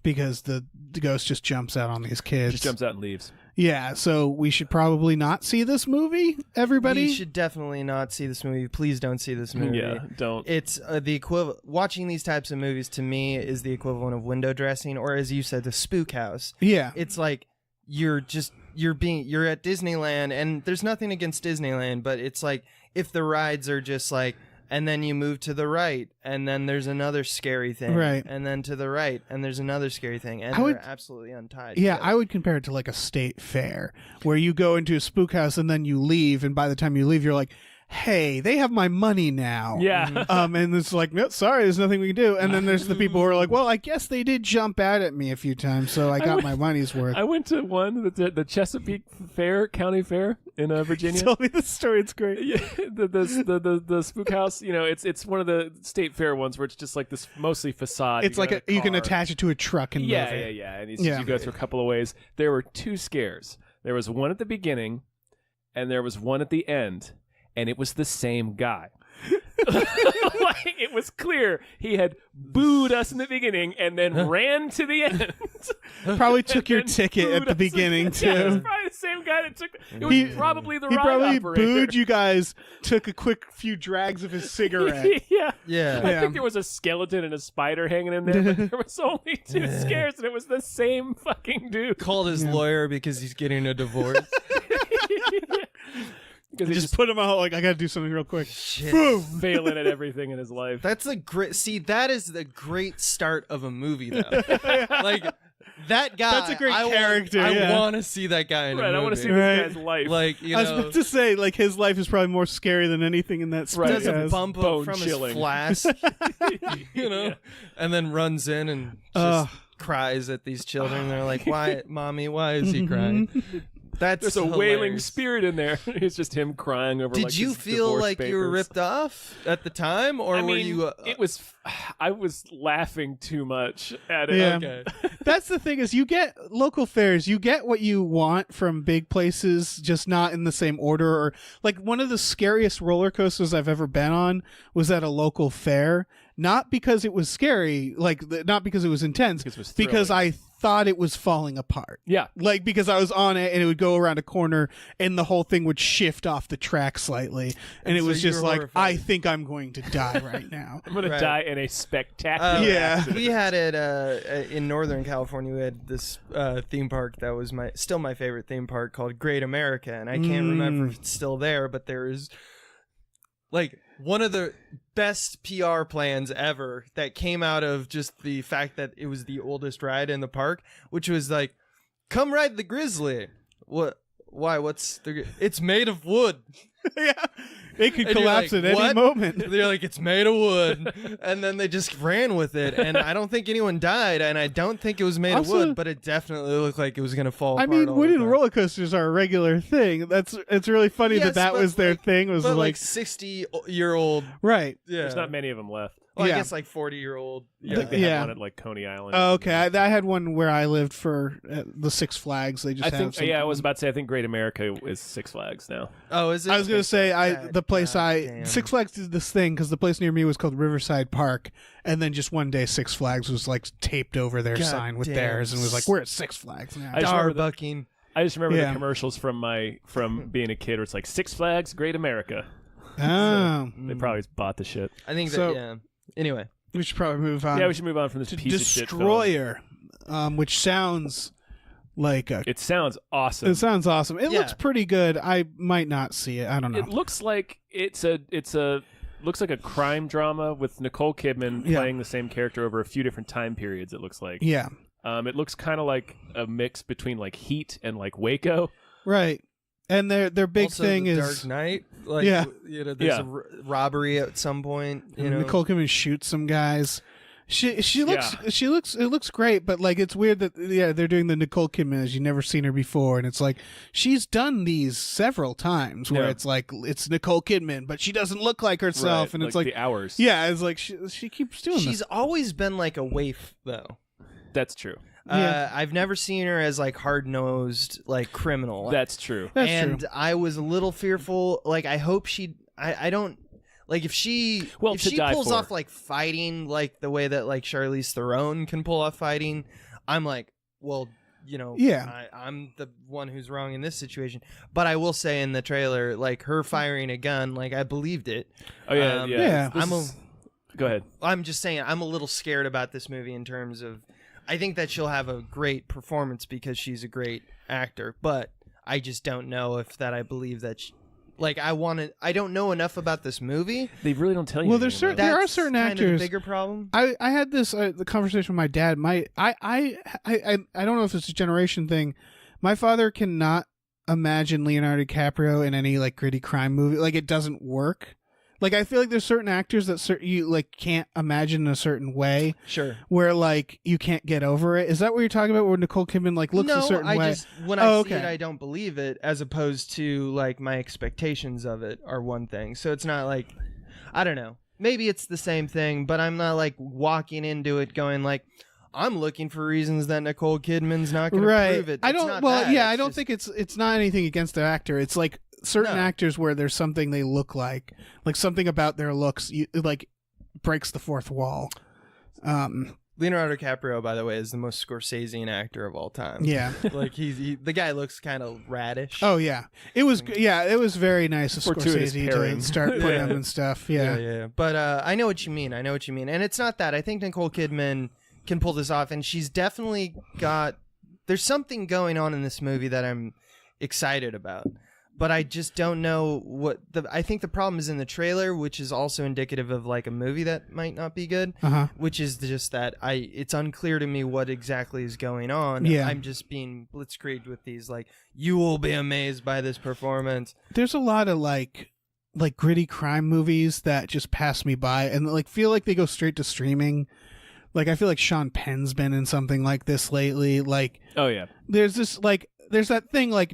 Speaker 3: because the ghost just jumps out on these kids.
Speaker 1: Just jumps out and leaves.
Speaker 3: Yeah, so we should probably not see this movie, everybody.
Speaker 4: We should definitely not see this movie. Please don't see this movie.
Speaker 1: Yeah, don't.
Speaker 4: It's the equivalent. Watching these types of movies to me is the equivalent of window dressing, or as you said, the spook house.
Speaker 3: Yeah.
Speaker 4: It's like you're at Disneyland, and there's nothing against Disneyland, but it's like if the rides are just like, and then you move to the right, and then there's another scary thing,
Speaker 3: Right.
Speaker 4: and then to the right, and there's another scary thing, and
Speaker 3: would-
Speaker 4: they're absolutely untied.
Speaker 3: Yeah,
Speaker 4: together.
Speaker 3: I would compare it to like a state fair where you go into a spook house and then you leave, and by the time you leave, you're like, hey, they have my money now.
Speaker 1: Yeah.
Speaker 3: And it's like, no, sorry, there's nothing we can do. And then there's the people who are like, well, I guess they did jump out at me a few times, so I got my money's worth.
Speaker 1: I went to the Chesapeake Fair, County Fair in Virginia.
Speaker 3: Tell me the story. It's great.
Speaker 1: Yeah, the spook house. You know, it's one of the state fair ones where it's just like this mostly facade.
Speaker 3: It's like you can attach it to a truck and move it.
Speaker 1: Yeah. And you go through a couple of ways. There were 2 scares. There was one at the beginning, and there was one at the end, and it was the same guy. Like, it was clear he had booed us in the beginning and then ran to the end.
Speaker 3: Probably took your ticket at the beginning too.
Speaker 1: Yeah, it was probably the same guy that took. It was probably the
Speaker 3: he
Speaker 1: ride
Speaker 3: probably
Speaker 1: operator.
Speaker 3: booed you guys, took a quick few drags of his cigarette.
Speaker 1: Yeah.
Speaker 4: Yeah.
Speaker 1: I think there was a skeleton and a spider hanging in there, but there was only 2 scares, and it was the same fucking dude.
Speaker 4: Called his lawyer because he's getting a divorce.
Speaker 1: Because he
Speaker 3: Just put him out like, I gotta do something real quick.
Speaker 4: Shit.
Speaker 3: Boom.
Speaker 1: failing at everything in his life.
Speaker 4: That's a great. See, that is the great start of a movie, though. Like that guy.
Speaker 3: That's a great character,
Speaker 4: I
Speaker 3: yeah.
Speaker 4: want to see that guy in a movie.
Speaker 1: I want to see
Speaker 3: Right.
Speaker 1: this guy's life.
Speaker 4: Like you
Speaker 3: I was
Speaker 4: know,
Speaker 3: about to say, like, his life is probably more scary than anything in that
Speaker 1: Right.
Speaker 4: does a
Speaker 3: has.
Speaker 4: bump up
Speaker 1: Bone
Speaker 4: from
Speaker 1: chilling.
Speaker 4: his flask, you know,
Speaker 1: Yeah.
Speaker 4: and then runs in and just cries at these children. They're like, "Why, mommy? Why is he crying?" That's
Speaker 1: There's a wailing
Speaker 4: hilarious.
Speaker 1: spirit in there. It's just him crying over.
Speaker 4: Did
Speaker 1: like,
Speaker 4: you
Speaker 1: his
Speaker 4: feel
Speaker 1: divorce
Speaker 4: like you were
Speaker 1: papers.
Speaker 4: ripped off at the time, or
Speaker 1: I
Speaker 4: were
Speaker 1: mean,
Speaker 4: you?
Speaker 1: it was. I was laughing too much at it.
Speaker 3: Yeah.
Speaker 4: Okay.
Speaker 3: That's the thing is you get local fairs, you get what you want from big places, just not in the same order. Or like one of the scariest roller coasters I've ever been on was at a local fair. Not because it was scary, not because it was intense,
Speaker 1: Because it was
Speaker 3: because
Speaker 1: thrilling.
Speaker 3: I thought it was falling apart.
Speaker 1: Yeah.
Speaker 3: Like because I was on it and it would go around a corner and the whole thing would shift off the track slightly, and it
Speaker 4: so
Speaker 3: was
Speaker 4: you
Speaker 3: just
Speaker 4: were
Speaker 3: like,
Speaker 4: horrified.
Speaker 3: I think I'm going to die right now.
Speaker 1: I'm gonna
Speaker 4: Right.
Speaker 1: die in a spectacular.
Speaker 3: Yeah.
Speaker 1: accident.
Speaker 4: We had it in Northern California. We had this theme park that was still my favorite theme park called Great America, and I can't remember if it's still there, but there is like one of the best PR plans ever that came out of just the fact that it was the oldest ride in the park, which was like, "Come ride the Grizzly." What? Why? What's the? It's made of wood.
Speaker 3: Yeah. It could
Speaker 4: And you're
Speaker 3: collapse
Speaker 4: like,
Speaker 3: at any
Speaker 4: "What?"
Speaker 3: moment.
Speaker 4: They're like, "It's made of wood," and then they just ran with it. And I don't think anyone died, and I don't think it was made
Speaker 3: Also-
Speaker 4: of wood, but it definitely looked like it was gonna fall.
Speaker 3: I
Speaker 4: apart
Speaker 3: mean,
Speaker 4: all the
Speaker 3: wooden
Speaker 4: time.
Speaker 3: roller coasters are a regular thing. It's really funny
Speaker 4: Yes,
Speaker 3: that
Speaker 4: but
Speaker 3: was their
Speaker 4: like-
Speaker 3: thing. Was
Speaker 4: But
Speaker 3: like
Speaker 4: 60-year-old.
Speaker 3: right.
Speaker 4: Yeah,
Speaker 1: There's not many of them left.
Speaker 4: Well,
Speaker 3: Yeah.
Speaker 4: I guess like 40-year-old.
Speaker 1: I think they
Speaker 3: Yeah.
Speaker 1: had one at like Coney Island.
Speaker 3: Oh, okay, I had one where I lived for the Six Flags. They just
Speaker 1: I
Speaker 3: have
Speaker 1: think.
Speaker 3: some-
Speaker 1: Yeah, I was about to say. I think Great America is Six Flags now.
Speaker 4: Oh, is it?
Speaker 3: I was gonna say the place
Speaker 4: damn.
Speaker 3: Six Flags did this thing because the place near me was called Riverside Park, and then just one day Six Flags was like taped over their
Speaker 4: God
Speaker 3: sign with
Speaker 4: damn.
Speaker 3: theirs and was like, "We're at Six Flags now."
Speaker 1: I just remember the-
Speaker 4: Darbucking.
Speaker 1: I just remember
Speaker 3: Yeah.
Speaker 1: the commercials from being a kid where it's like Six Flags, Great America.
Speaker 3: Oh,
Speaker 1: They probably bought the shit.
Speaker 4: I think
Speaker 3: So-
Speaker 4: that. Yeah. Anyway,
Speaker 3: we should probably move on.
Speaker 1: Yeah, we should move on from this
Speaker 3: to
Speaker 1: piece of shit film.
Speaker 3: Destroyer, which sounds like
Speaker 1: It sounds awesome.
Speaker 3: it sounds awesome. It
Speaker 4: Yeah.
Speaker 3: looks pretty good. I might not see it. I don't know.
Speaker 1: It looks like it's a looks like a crime drama with Nicole Kidman
Speaker 3: Yeah.
Speaker 1: playing the same character over a few different time periods. It looks like.
Speaker 3: Yeah,
Speaker 1: It looks kind of like a mix between like Heat and like Waco.
Speaker 3: right. And their big
Speaker 4: also
Speaker 3: thing
Speaker 4: the
Speaker 3: is
Speaker 4: Dark Knight. Like,
Speaker 3: Yeah.
Speaker 4: You know, there's
Speaker 1: Yeah.
Speaker 4: a robbery at some point. You know,
Speaker 3: Nicole Kidman shoots some guys. She looks
Speaker 1: Yeah.
Speaker 3: it looks great, but like it's weird that they're doing the Nicole Kidman as you've never seen her before, and it's like she's done these several times where
Speaker 1: Yeah.
Speaker 3: it's like it's Nicole Kidman, but she doesn't look like herself,
Speaker 1: Right,
Speaker 3: and it's like
Speaker 1: the hours.
Speaker 3: yeah, it's like she keeps doing
Speaker 4: she's
Speaker 3: this.
Speaker 4: always been like a waif, though.
Speaker 1: That's true.
Speaker 3: Yeah.
Speaker 4: I've never seen her as like hard nosed, like criminal.
Speaker 1: That's true.
Speaker 3: That's
Speaker 4: and
Speaker 3: true.
Speaker 4: I was a little fearful. Like, I hope she. I don't. Like, if she
Speaker 1: Well,
Speaker 4: if
Speaker 1: to
Speaker 4: she
Speaker 1: die
Speaker 4: pulls
Speaker 1: for.
Speaker 4: off like fighting, like the way that like Charlize Theron can pull off fighting, I'm like, well, you know,
Speaker 3: Yeah.
Speaker 4: I'm the one who's wrong in this situation. But I will say in the trailer, like her firing a gun, like I believed it.
Speaker 1: Oh yeah,
Speaker 4: Um,
Speaker 1: yeah.
Speaker 3: Yeah.
Speaker 1: This Go ahead.
Speaker 4: I'm just saying, I'm a little scared about this movie in terms of, I think that she'll have a great performance because she's a great actor, but I just don't know if that I believe that, I don't know enough about this movie.
Speaker 1: They really don't tell you.
Speaker 3: Well,
Speaker 1: anything
Speaker 3: there's certain-
Speaker 1: about it.
Speaker 3: There are
Speaker 4: That's
Speaker 3: certain
Speaker 4: kind of the
Speaker 3: actors-
Speaker 4: bigger problem.
Speaker 3: I had this the conversation with my dad. I don't know if it's a generation thing. My father cannot imagine Leonardo DiCaprio in any like gritty crime movie. Like it doesn't work. Like I feel like there's certain actors that you like can't imagine in a certain way.
Speaker 4: Sure.
Speaker 3: Where like you can't get over it. Is that what you're talking about? Where Nicole Kidman like looks a certain way?
Speaker 4: Just when I see it, I don't believe it. As opposed to like my expectations of it are one thing. So it's not like, I don't know. Maybe it's the same thing, but I'm not like walking into it going like, I'm looking for reasons that Nicole Kidman's not going to prove it.
Speaker 3: I don't. Well, yeah, I don't think it's not anything against the actor. It's like certain actors where there's something they look like something about their looks, like breaks the fourth wall.
Speaker 4: Leonardo DiCaprio, by the way, is the most Scorsesean actor of all time.
Speaker 3: Yeah,
Speaker 4: like the guy looks kind of radish.
Speaker 3: Oh yeah, it was very nice of Scorsese to start putting him and stuff. Yeah.
Speaker 4: But I know what you mean. And it's not that. I think Nicole Kidman can pull this off, and she's definitely got. There's something going on in this movie that I'm excited about. But I just don't know what I think the problem is in the trailer, which is also indicative of like a movie that might not be good. Which is just that it's unclear to me what exactly is going on.
Speaker 3: Yeah.
Speaker 4: I'm just being blitzkrieged with these like, you will be amazed by this performance.
Speaker 3: There's a lot of like gritty crime movies that just pass me by and like feel like they go straight to streaming. Like I feel like Sean Penn's been in something like this lately. Like,
Speaker 1: oh yeah,
Speaker 3: there's that thing like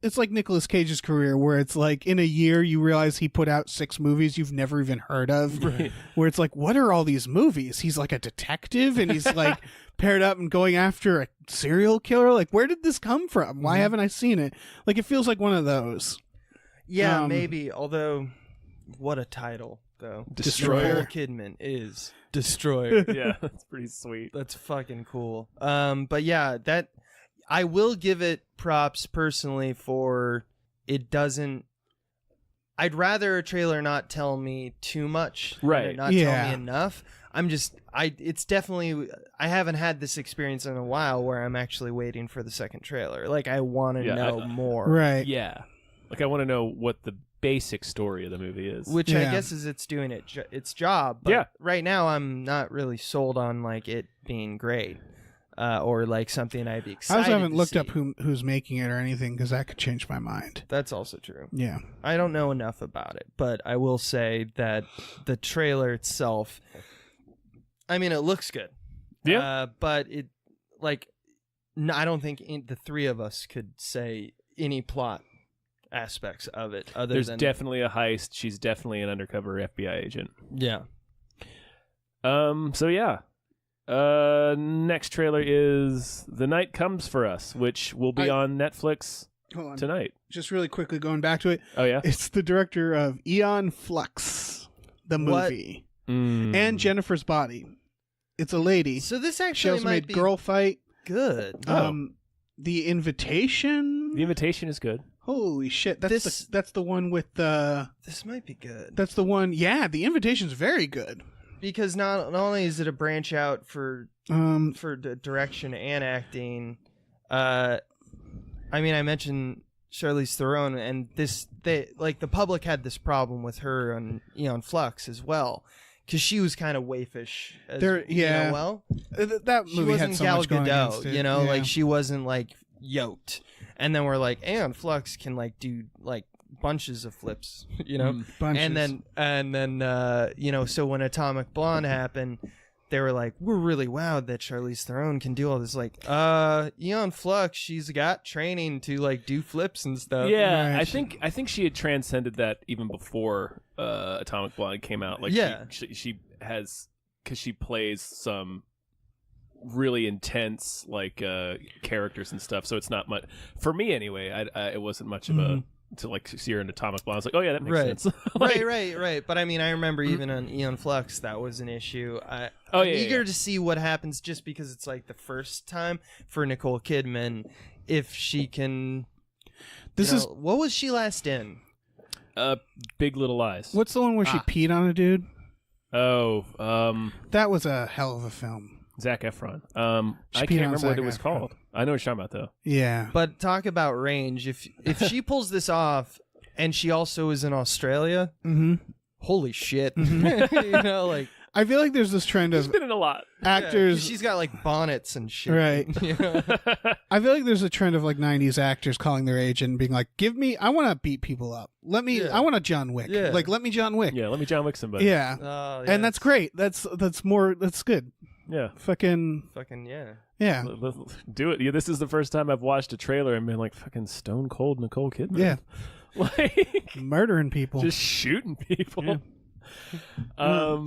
Speaker 3: it's like Nicolas Cage's career where it's like in a year you realize he put out 6 movies you've never even heard of.
Speaker 1: Right.
Speaker 3: Where it's like, what are all these movies? He's like a detective and he's like paired up and going after a serial killer. Like, where did this come from? Why haven't I seen it? Like, it feels like one of those.
Speaker 4: Yeah, maybe. Although, what a title, though.
Speaker 1: Destroyer.
Speaker 4: Nicole Kidman is Destroyer.
Speaker 1: Yeah, that's pretty sweet.
Speaker 4: That's fucking cool. But yeah, that I will give it props personally for it doesn't. I'd rather a trailer not tell me too much,
Speaker 1: right?
Speaker 4: Not tell me enough. It's definitely. I haven't had this experience in a while where I'm actually waiting for the second trailer. Like I want to know more,
Speaker 3: right?
Speaker 1: Yeah, like I want to know what the basic story of the movie is,
Speaker 4: which I guess is it's doing its job. But right now I'm not really sold on like it being great. Or like something I'd be excited.
Speaker 3: I also haven't looked
Speaker 4: see.
Speaker 3: up who's making it or anything because that could change my mind.
Speaker 4: That's also true.
Speaker 3: Yeah,
Speaker 4: I don't know enough about it, but I will say that the trailer itself, I mean, it looks good.
Speaker 1: Yeah,
Speaker 4: but it like I don't think the three of us could say any plot aspects of it other
Speaker 1: There's
Speaker 4: than
Speaker 1: definitely a heist. She's definitely an undercover FBI agent.
Speaker 4: Yeah.
Speaker 1: So yeah. Next trailer is The Night Comes for Us, which will be on Netflix tonight.
Speaker 3: Just really quickly going back to it.
Speaker 1: Oh yeah,
Speaker 3: it's the director of Aeon Flux, the movie, and Jennifer's Body. It's a lady.
Speaker 4: So this actually
Speaker 3: she also
Speaker 4: might
Speaker 3: made
Speaker 4: be
Speaker 3: Girl Fight.
Speaker 4: Good.
Speaker 3: The Invitation.
Speaker 1: The Invitation is good.
Speaker 3: Holy shit! That's the one with the.
Speaker 4: This might be good.
Speaker 3: That's the one. Yeah, The Invitation's very good.
Speaker 4: Because not only is it a branch out for direction and acting, I mean, I mentioned Charlize Theron, and the public had this problem with her on Aeon Flux as well, because she was kind of waifish.
Speaker 3: That movie
Speaker 4: she wasn't
Speaker 3: had so
Speaker 4: Gal
Speaker 3: much going
Speaker 4: Gadot,
Speaker 3: against it.
Speaker 4: like she wasn't like yoked, and then we're like Aeon Flux can like do like bunches of flips,
Speaker 3: bunches.
Speaker 4: and then so when Atomic Blonde happened, they were like, we're really wowed that Charlize Theron can do all this. Like, Aeon Flux, she's got training to like do flips and stuff.
Speaker 1: Yeah, right. I think she had transcended that even before Atomic Blonde came out. Like, she has, because she plays some really intense like characters and stuff. So it's not much for me anyway. It wasn't much of a. To like see her in Atomic Blonde, I was like, oh yeah, that makes sense.
Speaker 4: Right. But I mean, I remember even on Aeon Flux, that was an issue. I'm eager to see what happens, just because it's like the first time for Nicole Kidman, if she can. What was she last in?
Speaker 1: Big Little Lies.
Speaker 3: What's the one where she peed on a dude?
Speaker 1: Oh,
Speaker 3: that was a hell of a film.
Speaker 1: Zac Efron. I can't remember what it was called. I know what you're talking about though.
Speaker 3: Yeah.
Speaker 4: But talk about range. If she pulls this off, and she also is in Australia, holy shit.
Speaker 3: I feel like there's this trend
Speaker 1: He's
Speaker 3: of
Speaker 1: been in a lot.
Speaker 3: actors.
Speaker 4: She's got like bonnets and shit.
Speaker 3: Right.
Speaker 4: Yeah.
Speaker 3: I feel like there's a trend of like 90s actors calling their agent and being like, I want to beat people up. I want a John Wick.
Speaker 4: Yeah.
Speaker 3: Like, let me John Wick.
Speaker 1: Yeah, let me John Wick somebody.
Speaker 3: Yeah.
Speaker 4: Oh,
Speaker 3: And that's great. That's good.
Speaker 1: Yeah.
Speaker 4: fucking
Speaker 3: Yeah.
Speaker 1: Do it. Yeah, this is the first time I've watched a trailer and been like, fucking stone cold Nicole Kidman.
Speaker 3: Yeah.
Speaker 1: Like,
Speaker 3: Murdering people.
Speaker 1: just shooting people.
Speaker 3: Yeah.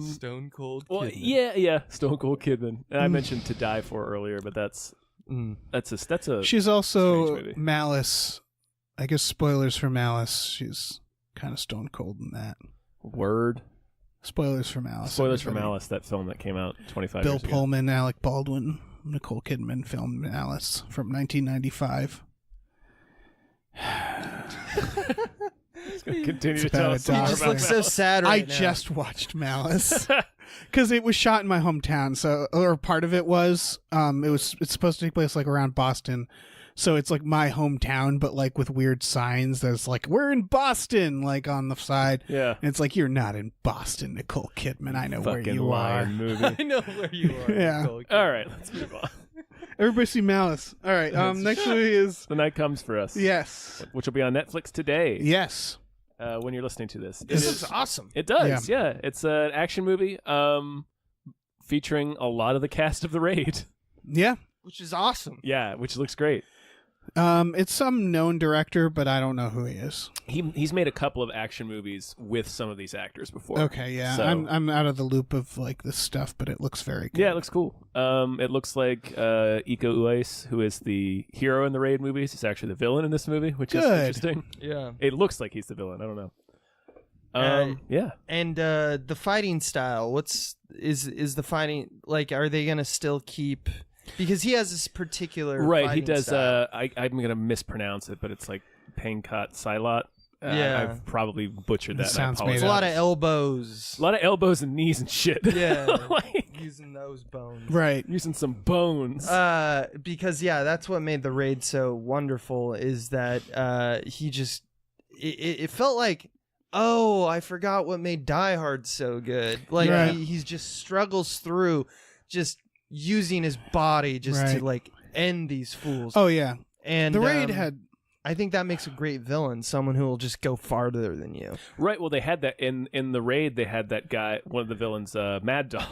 Speaker 4: Stone Cold.
Speaker 1: Well,
Speaker 4: Kidman.
Speaker 1: yeah, Stone Cold Kidman. And I mentioned To Die For earlier, but that's a
Speaker 3: She's also
Speaker 1: strange movie.
Speaker 3: Malice. I guess spoilers for Malice. She's kind of stone cold in that.
Speaker 1: word.
Speaker 3: Spoilers for Malice.
Speaker 1: Spoilers for
Speaker 3: everybody.
Speaker 1: Malice, that film that came out 25
Speaker 3: Bill
Speaker 1: years ago.
Speaker 3: Pullman, Alec Baldwin, Nicole Kidman film Malice from 1995.
Speaker 1: Continue to
Speaker 3: It's
Speaker 1: tell
Speaker 3: about
Speaker 1: us
Speaker 3: a
Speaker 1: more
Speaker 3: dog.
Speaker 4: Just
Speaker 1: about
Speaker 4: looks so
Speaker 1: Malice.
Speaker 4: sad
Speaker 3: I
Speaker 4: right now.
Speaker 3: just watched Malice because it was shot in my hometown. So, or part of it was, it's supposed to take place like around Boston. So it's like my hometown, but like with weird signs. There's like, we're in Boston, like on the side.
Speaker 1: Yeah.
Speaker 3: And it's like, you're not in Boston, Nicole Kidman. I know where
Speaker 1: Fucking
Speaker 3: you
Speaker 1: lying
Speaker 3: are.
Speaker 1: movie.
Speaker 4: I know where you are.
Speaker 3: Yeah.
Speaker 4: Nicole Kidman.
Speaker 1: All right, let's move on.
Speaker 3: Everybody see Malice. All right. Next movie is
Speaker 1: The Night Comes for Us.
Speaker 3: yes,
Speaker 1: Which will be on Netflix today.
Speaker 3: yes.
Speaker 1: When you're listening to this.
Speaker 4: This
Speaker 1: It
Speaker 4: looks
Speaker 1: is-
Speaker 4: awesome.
Speaker 1: It does, yeah. It's an action movie featuring a lot of the cast of The Raid.
Speaker 3: Yeah.
Speaker 4: Which is awesome.
Speaker 1: Yeah, which looks great.
Speaker 3: It's some known director, but I don't know who he is.
Speaker 1: He's made a couple of action movies with some of these actors before.
Speaker 3: Okay, yeah.
Speaker 1: So-
Speaker 3: I'm out of the loop of like this stuff, but it looks very good.
Speaker 1: Yeah, it looks cool. It looks like Iko Uwais, who is the hero in the Raid movies, is actually the villain in this movie, which is
Speaker 3: Good.
Speaker 1: interesting.
Speaker 4: Yeah.
Speaker 1: It looks like he's the villain. I don't know. Yeah.
Speaker 4: And the fighting style, is the fighting, like, are they gonna still keep, because he has this particular
Speaker 1: Right, he
Speaker 4: fighting
Speaker 1: does.
Speaker 4: style.
Speaker 1: I'm gonna mispronounce it, but it's like Pankot Silot.
Speaker 4: Yeah.
Speaker 1: I've probably butchered that.
Speaker 3: It
Speaker 1: and I
Speaker 3: sounds made
Speaker 1: apologize.
Speaker 4: It's a lot of elbows.
Speaker 1: A lot of elbows and knees and shit.
Speaker 4: Yeah.
Speaker 1: Like,
Speaker 4: Using those bones.
Speaker 3: Right.
Speaker 1: using some bones.
Speaker 4: Because that's what made the Raid so wonderful, is that he just it felt like, oh, I forgot what made Die Hard so good. Like
Speaker 3: Right.
Speaker 4: he's just struggles through just using his body just
Speaker 3: Right.
Speaker 4: to like end these fools.
Speaker 3: Oh yeah.
Speaker 4: And
Speaker 3: The Raid
Speaker 4: um,
Speaker 3: had
Speaker 4: I think that makes a great villain, someone who will just go farther than you.
Speaker 1: Right. Well, they had that in the Raid. They had that guy, one of the villains, Mad Dog,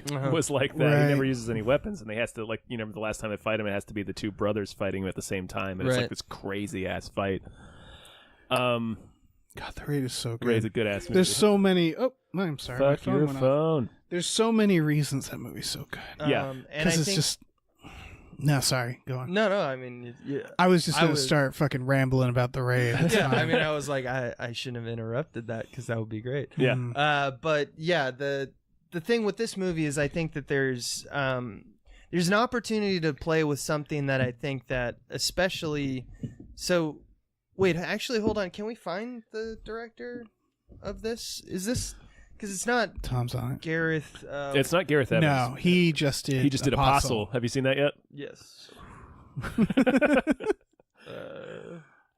Speaker 4: Uh-huh.
Speaker 1: was like that.
Speaker 3: Right.
Speaker 1: He never uses any weapons, and they has to the last time they fight him, it has to be the two brothers fighting him at the same time, and it's
Speaker 4: Right.
Speaker 1: like this crazy ass fight.
Speaker 3: God, The Raid is so good.
Speaker 1: Raid's a good ass movie.
Speaker 3: There's so many. Oh, I'm sorry. my
Speaker 1: Fuck
Speaker 3: phone
Speaker 1: your
Speaker 3: went off.
Speaker 1: phone.
Speaker 3: There's so many reasons that movie's so good.
Speaker 1: Yeah.
Speaker 4: And I
Speaker 3: Because it's
Speaker 4: think
Speaker 3: just. No, sorry. Go on.
Speaker 4: no. I mean, yeah.
Speaker 3: I was just
Speaker 4: I
Speaker 3: gonna
Speaker 4: was-
Speaker 3: start fucking rambling about The Raid. It's
Speaker 4: Yeah, I
Speaker 3: fine.
Speaker 4: mean, I was like, I shouldn't have interrupted that because that would be great.
Speaker 1: Yeah.
Speaker 4: But yeah, the thing with this movie is I think that there's an opportunity to play with something that I think that especially. So, wait, actually, hold on. Can we find the director of this? Is this because it's not
Speaker 3: Tom's on it.
Speaker 4: Gareth?
Speaker 1: It's not Gareth Evans.
Speaker 3: No, he just did.
Speaker 1: He just did Apostle. Have you seen that yet?
Speaker 4: Yes.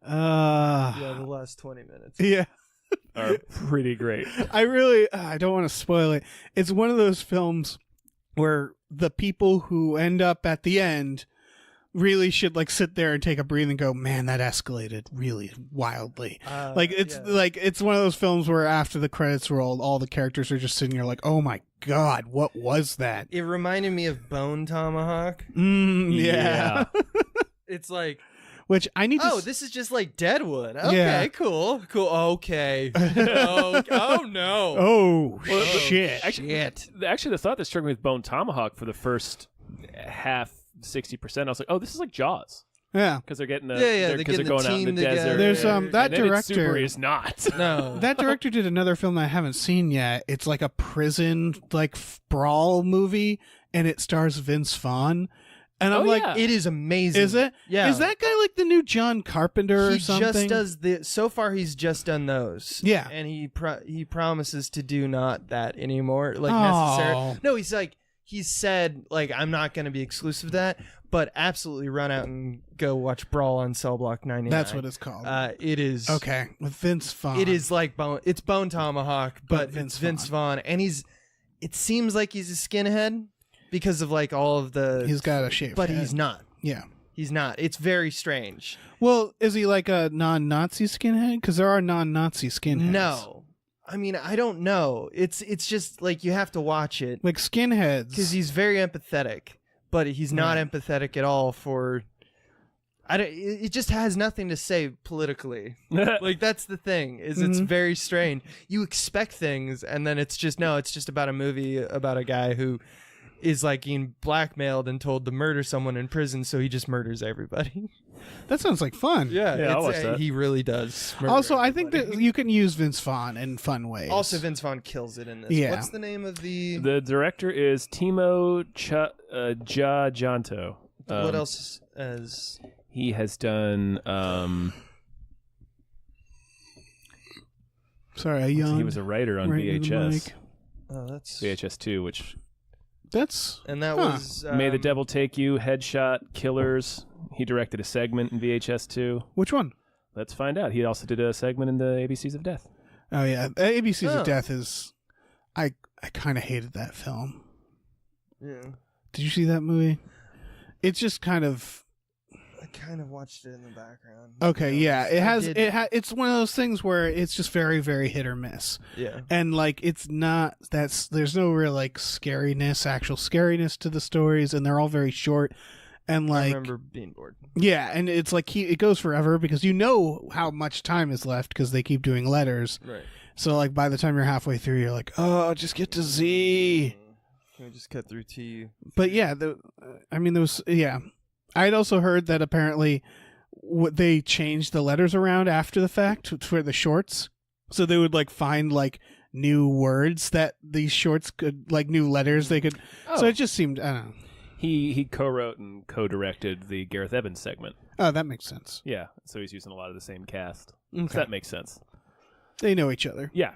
Speaker 3: Yeah.
Speaker 4: The last 20 minutes.
Speaker 3: Yeah.
Speaker 1: Are pretty great.
Speaker 3: I don't want to spoil it. It's one of those films where the people who end up at the end really should like sit there and take a breath and go, man, that escalated really wildly. It's one of those films where after the credits roll, all the characters are just sitting there like, oh my God, what was that?
Speaker 4: It reminded me of Bone Tomahawk.
Speaker 3: Yeah.
Speaker 4: It's like,
Speaker 3: Which I need to.
Speaker 4: oh, this is just like Deadwood. Okay,
Speaker 3: Yeah.
Speaker 4: cool. Okay. oh no.
Speaker 3: Oh,
Speaker 1: Well,
Speaker 3: shit.
Speaker 1: Actually, the thought that struck me with Bone Tomahawk for the first half, 60%, I was like, oh, this is like Jaws.
Speaker 3: Yeah.
Speaker 1: Because they're getting
Speaker 4: they're
Speaker 1: because
Speaker 4: getting
Speaker 1: they're going
Speaker 4: the
Speaker 1: out in the
Speaker 4: team together.
Speaker 1: desert.
Speaker 3: There's, that
Speaker 1: and then
Speaker 3: director-
Speaker 1: It's super is not.
Speaker 4: No.
Speaker 3: That director did another film that I haven't seen yet. It's like a prison like brawl movie, and it stars Vince Vaughn. And I'm
Speaker 1: Oh,
Speaker 3: like,
Speaker 1: yeah.
Speaker 4: It is amazing.
Speaker 3: is it?
Speaker 4: Yeah.
Speaker 3: Is that guy like the new John Carpenter or
Speaker 4: He
Speaker 3: something?
Speaker 4: just does so far he's just done those.
Speaker 3: Yeah.
Speaker 4: And he promises to do not that anymore, like
Speaker 3: Oh.
Speaker 4: necessary. No, he's said like, I'm not going to be exclusive to that, but absolutely run out and go watch Brawl on Cell Block 99.
Speaker 3: That's what it's called.
Speaker 4: It is.
Speaker 3: Okay, with Vince Vaughn.
Speaker 4: It is like Bone Tomahawk, but
Speaker 3: Vince
Speaker 4: Vince Vaughn, and it seems like he's a skinhead because of like all of the.
Speaker 3: He's got a shaved
Speaker 4: but
Speaker 3: head.
Speaker 4: he's not.
Speaker 3: Yeah.
Speaker 4: He's not. It's very strange.
Speaker 3: Well, is he like a non-Nazi skinhead? Because there are non-Nazi skinheads.
Speaker 4: No, I mean I don't know. It's just like you have to watch it
Speaker 3: Like skinheads.
Speaker 4: because he's very empathetic, but he's not empathetic at all for. It just has nothing to say politically. Like that's the thing. It's very strange. You expect things, and then it's just it's just about a movie about a guy who is like being blackmailed and told to murder someone in prison, so he just murders everybody.
Speaker 3: That sounds like fun.
Speaker 1: Yeah, I'll watch that.
Speaker 4: He really does. murder
Speaker 3: Also, I think
Speaker 4: everybody.
Speaker 3: that you can use Vince Vaughn in fun ways.
Speaker 4: Also, Vince Vaughn kills it in this.
Speaker 3: Yeah.
Speaker 4: What's the name of the?
Speaker 1: The director is Timo Giajanto.
Speaker 4: What else as?
Speaker 1: He has done.
Speaker 3: Sorry, I yawned.
Speaker 1: He was a writer on
Speaker 3: right into the
Speaker 1: VHS.
Speaker 3: mic.
Speaker 4: Oh, that's
Speaker 1: VHS 2, which
Speaker 3: That's
Speaker 4: and that
Speaker 3: Huh.
Speaker 4: was
Speaker 1: May the Devil Take You, Headshot, Killers. He directed a segment in VHS 2.
Speaker 3: which one?
Speaker 1: Let's find out. He also did a segment in the ABCs of Death.
Speaker 3: Oh yeah, ABCs
Speaker 4: Oh.
Speaker 3: of Death is. I kind of hated that film.
Speaker 4: Yeah,
Speaker 3: Did you see that movie? It's just kind of
Speaker 4: I kind of watched it in the background.
Speaker 3: okay. Yeah, it
Speaker 4: I
Speaker 3: has.
Speaker 4: did-
Speaker 3: It's one of those things where it's just very, very hit or miss.
Speaker 4: Yeah,
Speaker 3: And like it's not there's no real like actual scariness to the stories, and they're all very short. And
Speaker 4: I
Speaker 3: like
Speaker 4: remember being bored.
Speaker 3: yeah, and it's like it goes forever because you know how much time is left because they keep doing letters.
Speaker 4: Right.
Speaker 3: So like by the time you're halfway through, you're like, oh, just get to Z.
Speaker 4: Can we just cut through T?
Speaker 3: But yeah, there was I'd also heard that apparently they changed the letters around after the fact for the shorts, so they would like find like new words that these shorts could like new letters they could. So it just seemed I don't know.
Speaker 1: He co-wrote and co-directed the Gareth Evans segment.
Speaker 3: Oh, that makes sense.
Speaker 1: Yeah, so he's using a lot of the same cast.
Speaker 3: Okay.
Speaker 1: So that makes sense.
Speaker 3: They know each other.
Speaker 1: Yeah.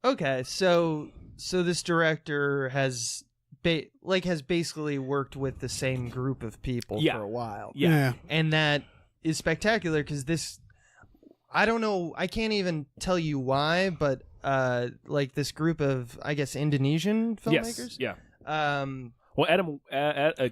Speaker 4: Okay, so this director has basically worked with the same group of people
Speaker 1: Yeah.
Speaker 4: for a while.
Speaker 1: Yeah.
Speaker 4: And that is spectacular because this, I don't know, I can't even tell you why, but like this group of, I guess, Indonesian filmmakers.
Speaker 1: Yes. Yeah. Well,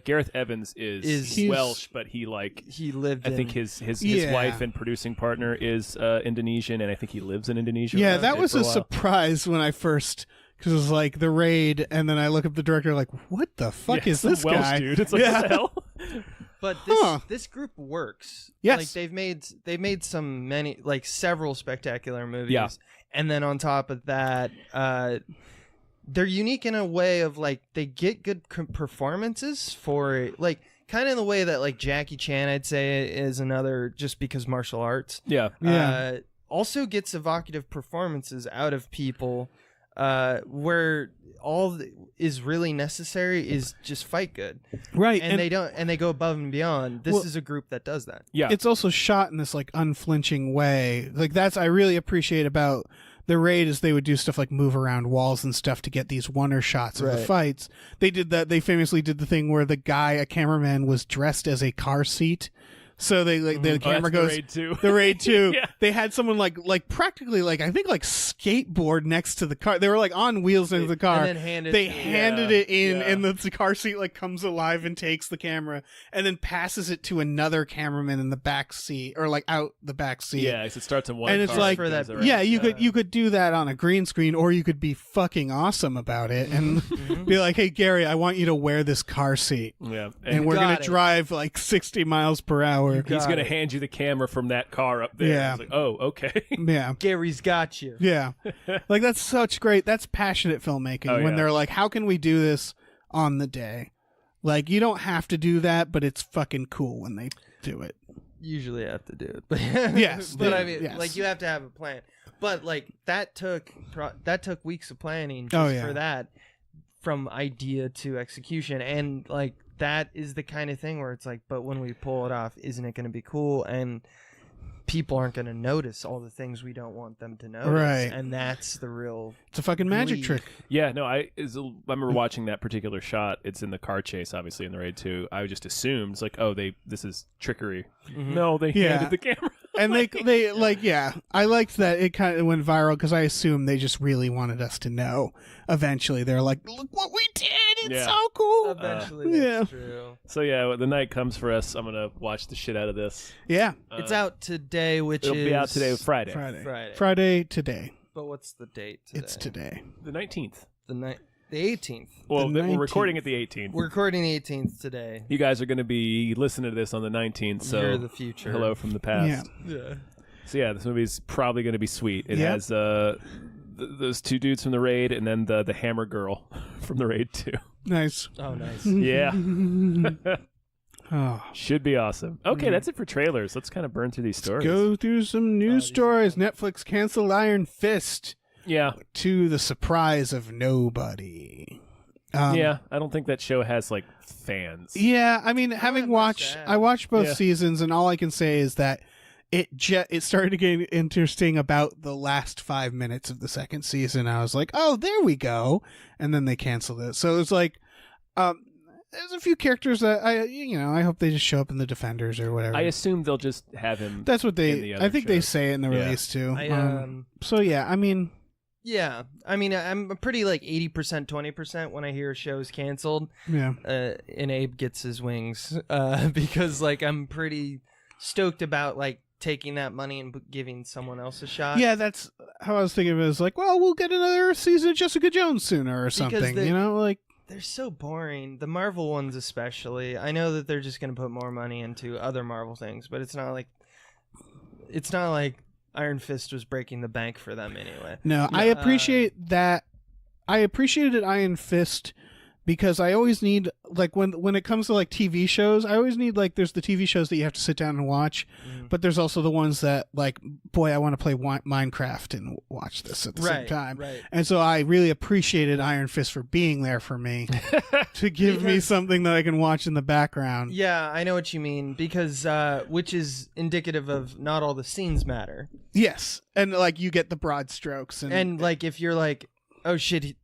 Speaker 1: Gareth Evans is
Speaker 3: He's-
Speaker 1: Welsh, but he
Speaker 4: lived.
Speaker 1: I think his
Speaker 3: Yeah.
Speaker 1: wife and producing partner is Indonesian, and I think he lives in Indonesia.
Speaker 3: Yeah,
Speaker 1: or
Speaker 3: that
Speaker 1: did
Speaker 3: was
Speaker 1: for
Speaker 3: a
Speaker 1: while.
Speaker 3: surprise when I first because it was like The Raid, and then I look up the director like, what the fuck
Speaker 1: Yeah,
Speaker 3: is
Speaker 1: some
Speaker 3: this
Speaker 1: Welsh
Speaker 3: guy?
Speaker 1: dude. It's like
Speaker 3: Yeah.
Speaker 1: what the hell?
Speaker 4: But this group works.
Speaker 3: Yes.
Speaker 4: Like they've made several spectacular movies.
Speaker 1: Yeah.
Speaker 4: And then on top of that, they're unique in a way of like they get good performances for like kind of in the way that like Jackie Chan I'd say is another just because martial arts.
Speaker 1: Yeah.
Speaker 3: Yeah.
Speaker 4: Also gets evocative performances out of people where all is really necessary is just fight good.
Speaker 3: Right,
Speaker 4: And they go above and beyond. This
Speaker 3: Well-
Speaker 4: is a group that does that.
Speaker 1: Yeah.
Speaker 3: it's also shot in this like unflinching way. Like that's I really appreciate about The Raid is they would do stuff like move around walls and stuff to get these one-er shots of the
Speaker 4: Right.
Speaker 3: fights. They did that. They famously did the thing where the guy, a cameraman, was dressed as a car seat. So they like the camera goes. The Raid 2.
Speaker 1: Yeah.
Speaker 3: They had someone like practically like I think like skateboard next to the car. They were like on wheels next to the car.
Speaker 4: And then handed
Speaker 3: it in,
Speaker 1: yeah.
Speaker 3: and the car seat like comes alive and takes the camera, and then passes it to another cameraman in the back seat or like out the back seat.
Speaker 1: Yeah, it starts in one
Speaker 3: And it's
Speaker 1: car
Speaker 3: like,
Speaker 4: for that-
Speaker 1: goes around.
Speaker 3: yeah, you could do that on a green screen, or you could be fucking awesome about it and be like, "Hey Gary, I want you to wear this car seat,
Speaker 1: Yeah.
Speaker 3: and we're
Speaker 4: got
Speaker 3: gonna
Speaker 4: it.
Speaker 3: drive like 60 miles per hour."
Speaker 1: He's
Speaker 4: got
Speaker 1: going to
Speaker 4: it.
Speaker 1: hand you the camera from that car up there.
Speaker 3: Yeah.
Speaker 1: It's like, oh, okay.
Speaker 3: Yeah.
Speaker 4: Gary's got you.
Speaker 3: Yeah. Like that's such great that's passionate filmmaking
Speaker 1: Oh,
Speaker 3: when
Speaker 1: yeah.
Speaker 3: they're like, how can we do this on the day? Like you don't have to do that, but it's fucking cool when they do it.
Speaker 4: Usually have to do it. But
Speaker 3: Yes,
Speaker 4: but
Speaker 3: they-
Speaker 4: I mean
Speaker 3: yes.
Speaker 4: like you have to have a plan. But like that took weeks of planning just
Speaker 3: Oh, yeah.
Speaker 4: for that from idea to execution, and like that is the kind of thing where it's like, but when we pull it off, isn't it going to be cool? And people aren't going to notice all the things we don't want them to notice.
Speaker 3: Right.
Speaker 4: And that's the real
Speaker 3: It's a fucking magic
Speaker 4: Glee.
Speaker 3: trick.
Speaker 1: Yeah, no, I remember watching that particular shot. It's in the car chase, obviously, in the Raid 2. I just assumed, it's like, oh, this is trickery. No, they
Speaker 3: Yeah.
Speaker 1: handed the camera.
Speaker 3: and they like, yeah, I liked that it kind of went viral because I assume they just really wanted us to know. Eventually, they're like, look what we did. It's so cool.
Speaker 4: Eventually, that's true.
Speaker 1: So yeah, when the night comes for us, I'm gonna watch the shit out of this.
Speaker 3: Yeah,
Speaker 4: It's out today,
Speaker 1: It'll be out today, Friday.
Speaker 3: Friday today.
Speaker 4: But what's the date today?
Speaker 3: It's today.
Speaker 1: The 19th.
Speaker 4: The 18th.
Speaker 1: Well,
Speaker 3: The
Speaker 1: we're recording
Speaker 3: 19th.
Speaker 1: at the 18th.
Speaker 4: We're recording the 18th today.
Speaker 1: You guys are going to be listening to this on the 19th, so
Speaker 4: You're the future.
Speaker 1: hello from the past.
Speaker 4: Yeah.
Speaker 1: So yeah, this movie's probably going to be sweet. It
Speaker 3: Yep.
Speaker 1: has those two dudes from the raid, and then the hammer girl from the raid too.
Speaker 3: Nice.
Speaker 4: Oh, nice.
Speaker 1: Yeah,
Speaker 3: Oh.
Speaker 1: should be awesome. Okay, that's it for trailers. Let's kind of burn through these stories.
Speaker 3: Go through some news stories. Netflix canceled Iron Fist
Speaker 1: Yeah,
Speaker 3: to the surprise of nobody.
Speaker 1: yeah. I don't think that show has like fans.
Speaker 3: Yeah, I mean, having watched, I watched both seasons, and all I can say is that it started to get interesting about the last 5 minutes of the second season. I was like, oh, there we go, and then they canceled it. So it's like, there's a few characters that I hope they just show up in the Defenders or whatever.
Speaker 1: I assume they'll just have him.
Speaker 3: That's what
Speaker 1: in the
Speaker 3: they.
Speaker 1: other
Speaker 3: I think they
Speaker 1: shows.
Speaker 3: say it in the
Speaker 1: Yeah.
Speaker 3: release too.
Speaker 4: I,
Speaker 3: So yeah, I mean.
Speaker 4: Yeah, I mean, I'm pretty like 80%, 20% when I hear a show's canceled.
Speaker 3: Yeah.
Speaker 4: And Abe gets his wings because like I'm pretty stoked about like taking that money and giving someone else a shot.
Speaker 3: Yeah, that's how I was thinking of it. As like, well, we'll get another season of Jessica Jones sooner or something. Like
Speaker 4: they're so boring. The Marvel ones especially. I know that they're just going to put more money into other Marvel things, but it's not like Iron Fist was breaking the bank for them anyway.
Speaker 3: No, I appreciate that. I appreciated Iron Fist because I always need, like, when it comes to like TV shows, I always need, like, there's the TV shows that you have to sit down and watch, but there's also the ones that, like, boy, I want to play Minecraft and watch this at the same time.
Speaker 4: Right.
Speaker 3: And so I really appreciated Iron Fist for being there for me to give me something that I can watch in the background.
Speaker 4: Yeah, I know what you mean because which is indicative of not all the scenes matter.
Speaker 3: Yes, and like you get the broad strokes,
Speaker 4: And like if you're like, oh shit,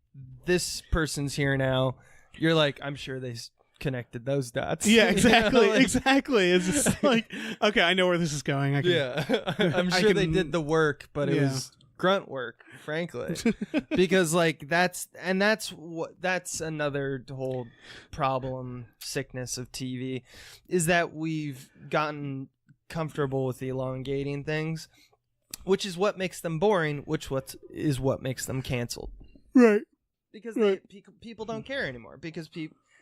Speaker 4: this person's here now, you're like, I'm sure they connected those dots.
Speaker 3: Yeah, exactly,
Speaker 4: You know, like,
Speaker 3: exactly. It's just like, okay, I know where this is going. I can,
Speaker 4: yeah, I'm sure they did the work, but it was grunt work, frankly, because like that's another whole problem, sickness of TV, is that we've gotten comfortable with elongating things, which is what makes them boring, which is what makes them canceled.
Speaker 3: Right.
Speaker 4: Because people don't care anymore. Because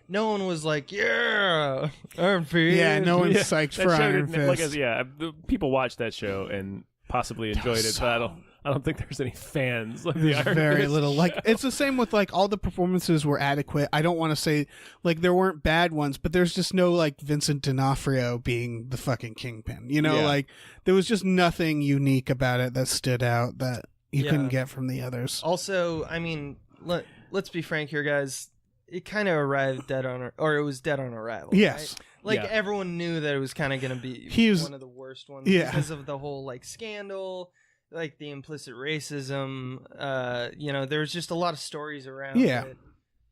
Speaker 4: no one was like, yeah, Iron Fist.
Speaker 3: Yeah, no one's psyched
Speaker 1: That
Speaker 3: for
Speaker 1: show
Speaker 3: Iron
Speaker 1: didn't-
Speaker 3: Fist.
Speaker 1: people watched that show and possibly enjoyed it, but I don't think there's any fans. Like the
Speaker 3: There's
Speaker 1: Iron
Speaker 3: very
Speaker 1: Fist
Speaker 3: little.
Speaker 1: show.
Speaker 3: Like it's the same with like all the performances were adequate. I don't want to say like there weren't bad ones, but there's just no like Vincent D'Onofrio being the fucking Kingpin. You know, like there was just nothing unique about it that stood out that you couldn't get from the others.
Speaker 4: Also, I mean, let's be frank here, guys. It kind of arrived dead on, or it was dead on arrival.
Speaker 3: Yes.
Speaker 4: Right? Like everyone knew that it was kind of going to be one of the worst ones because of the whole like scandal, like the implicit racism. There was just a lot of stories around it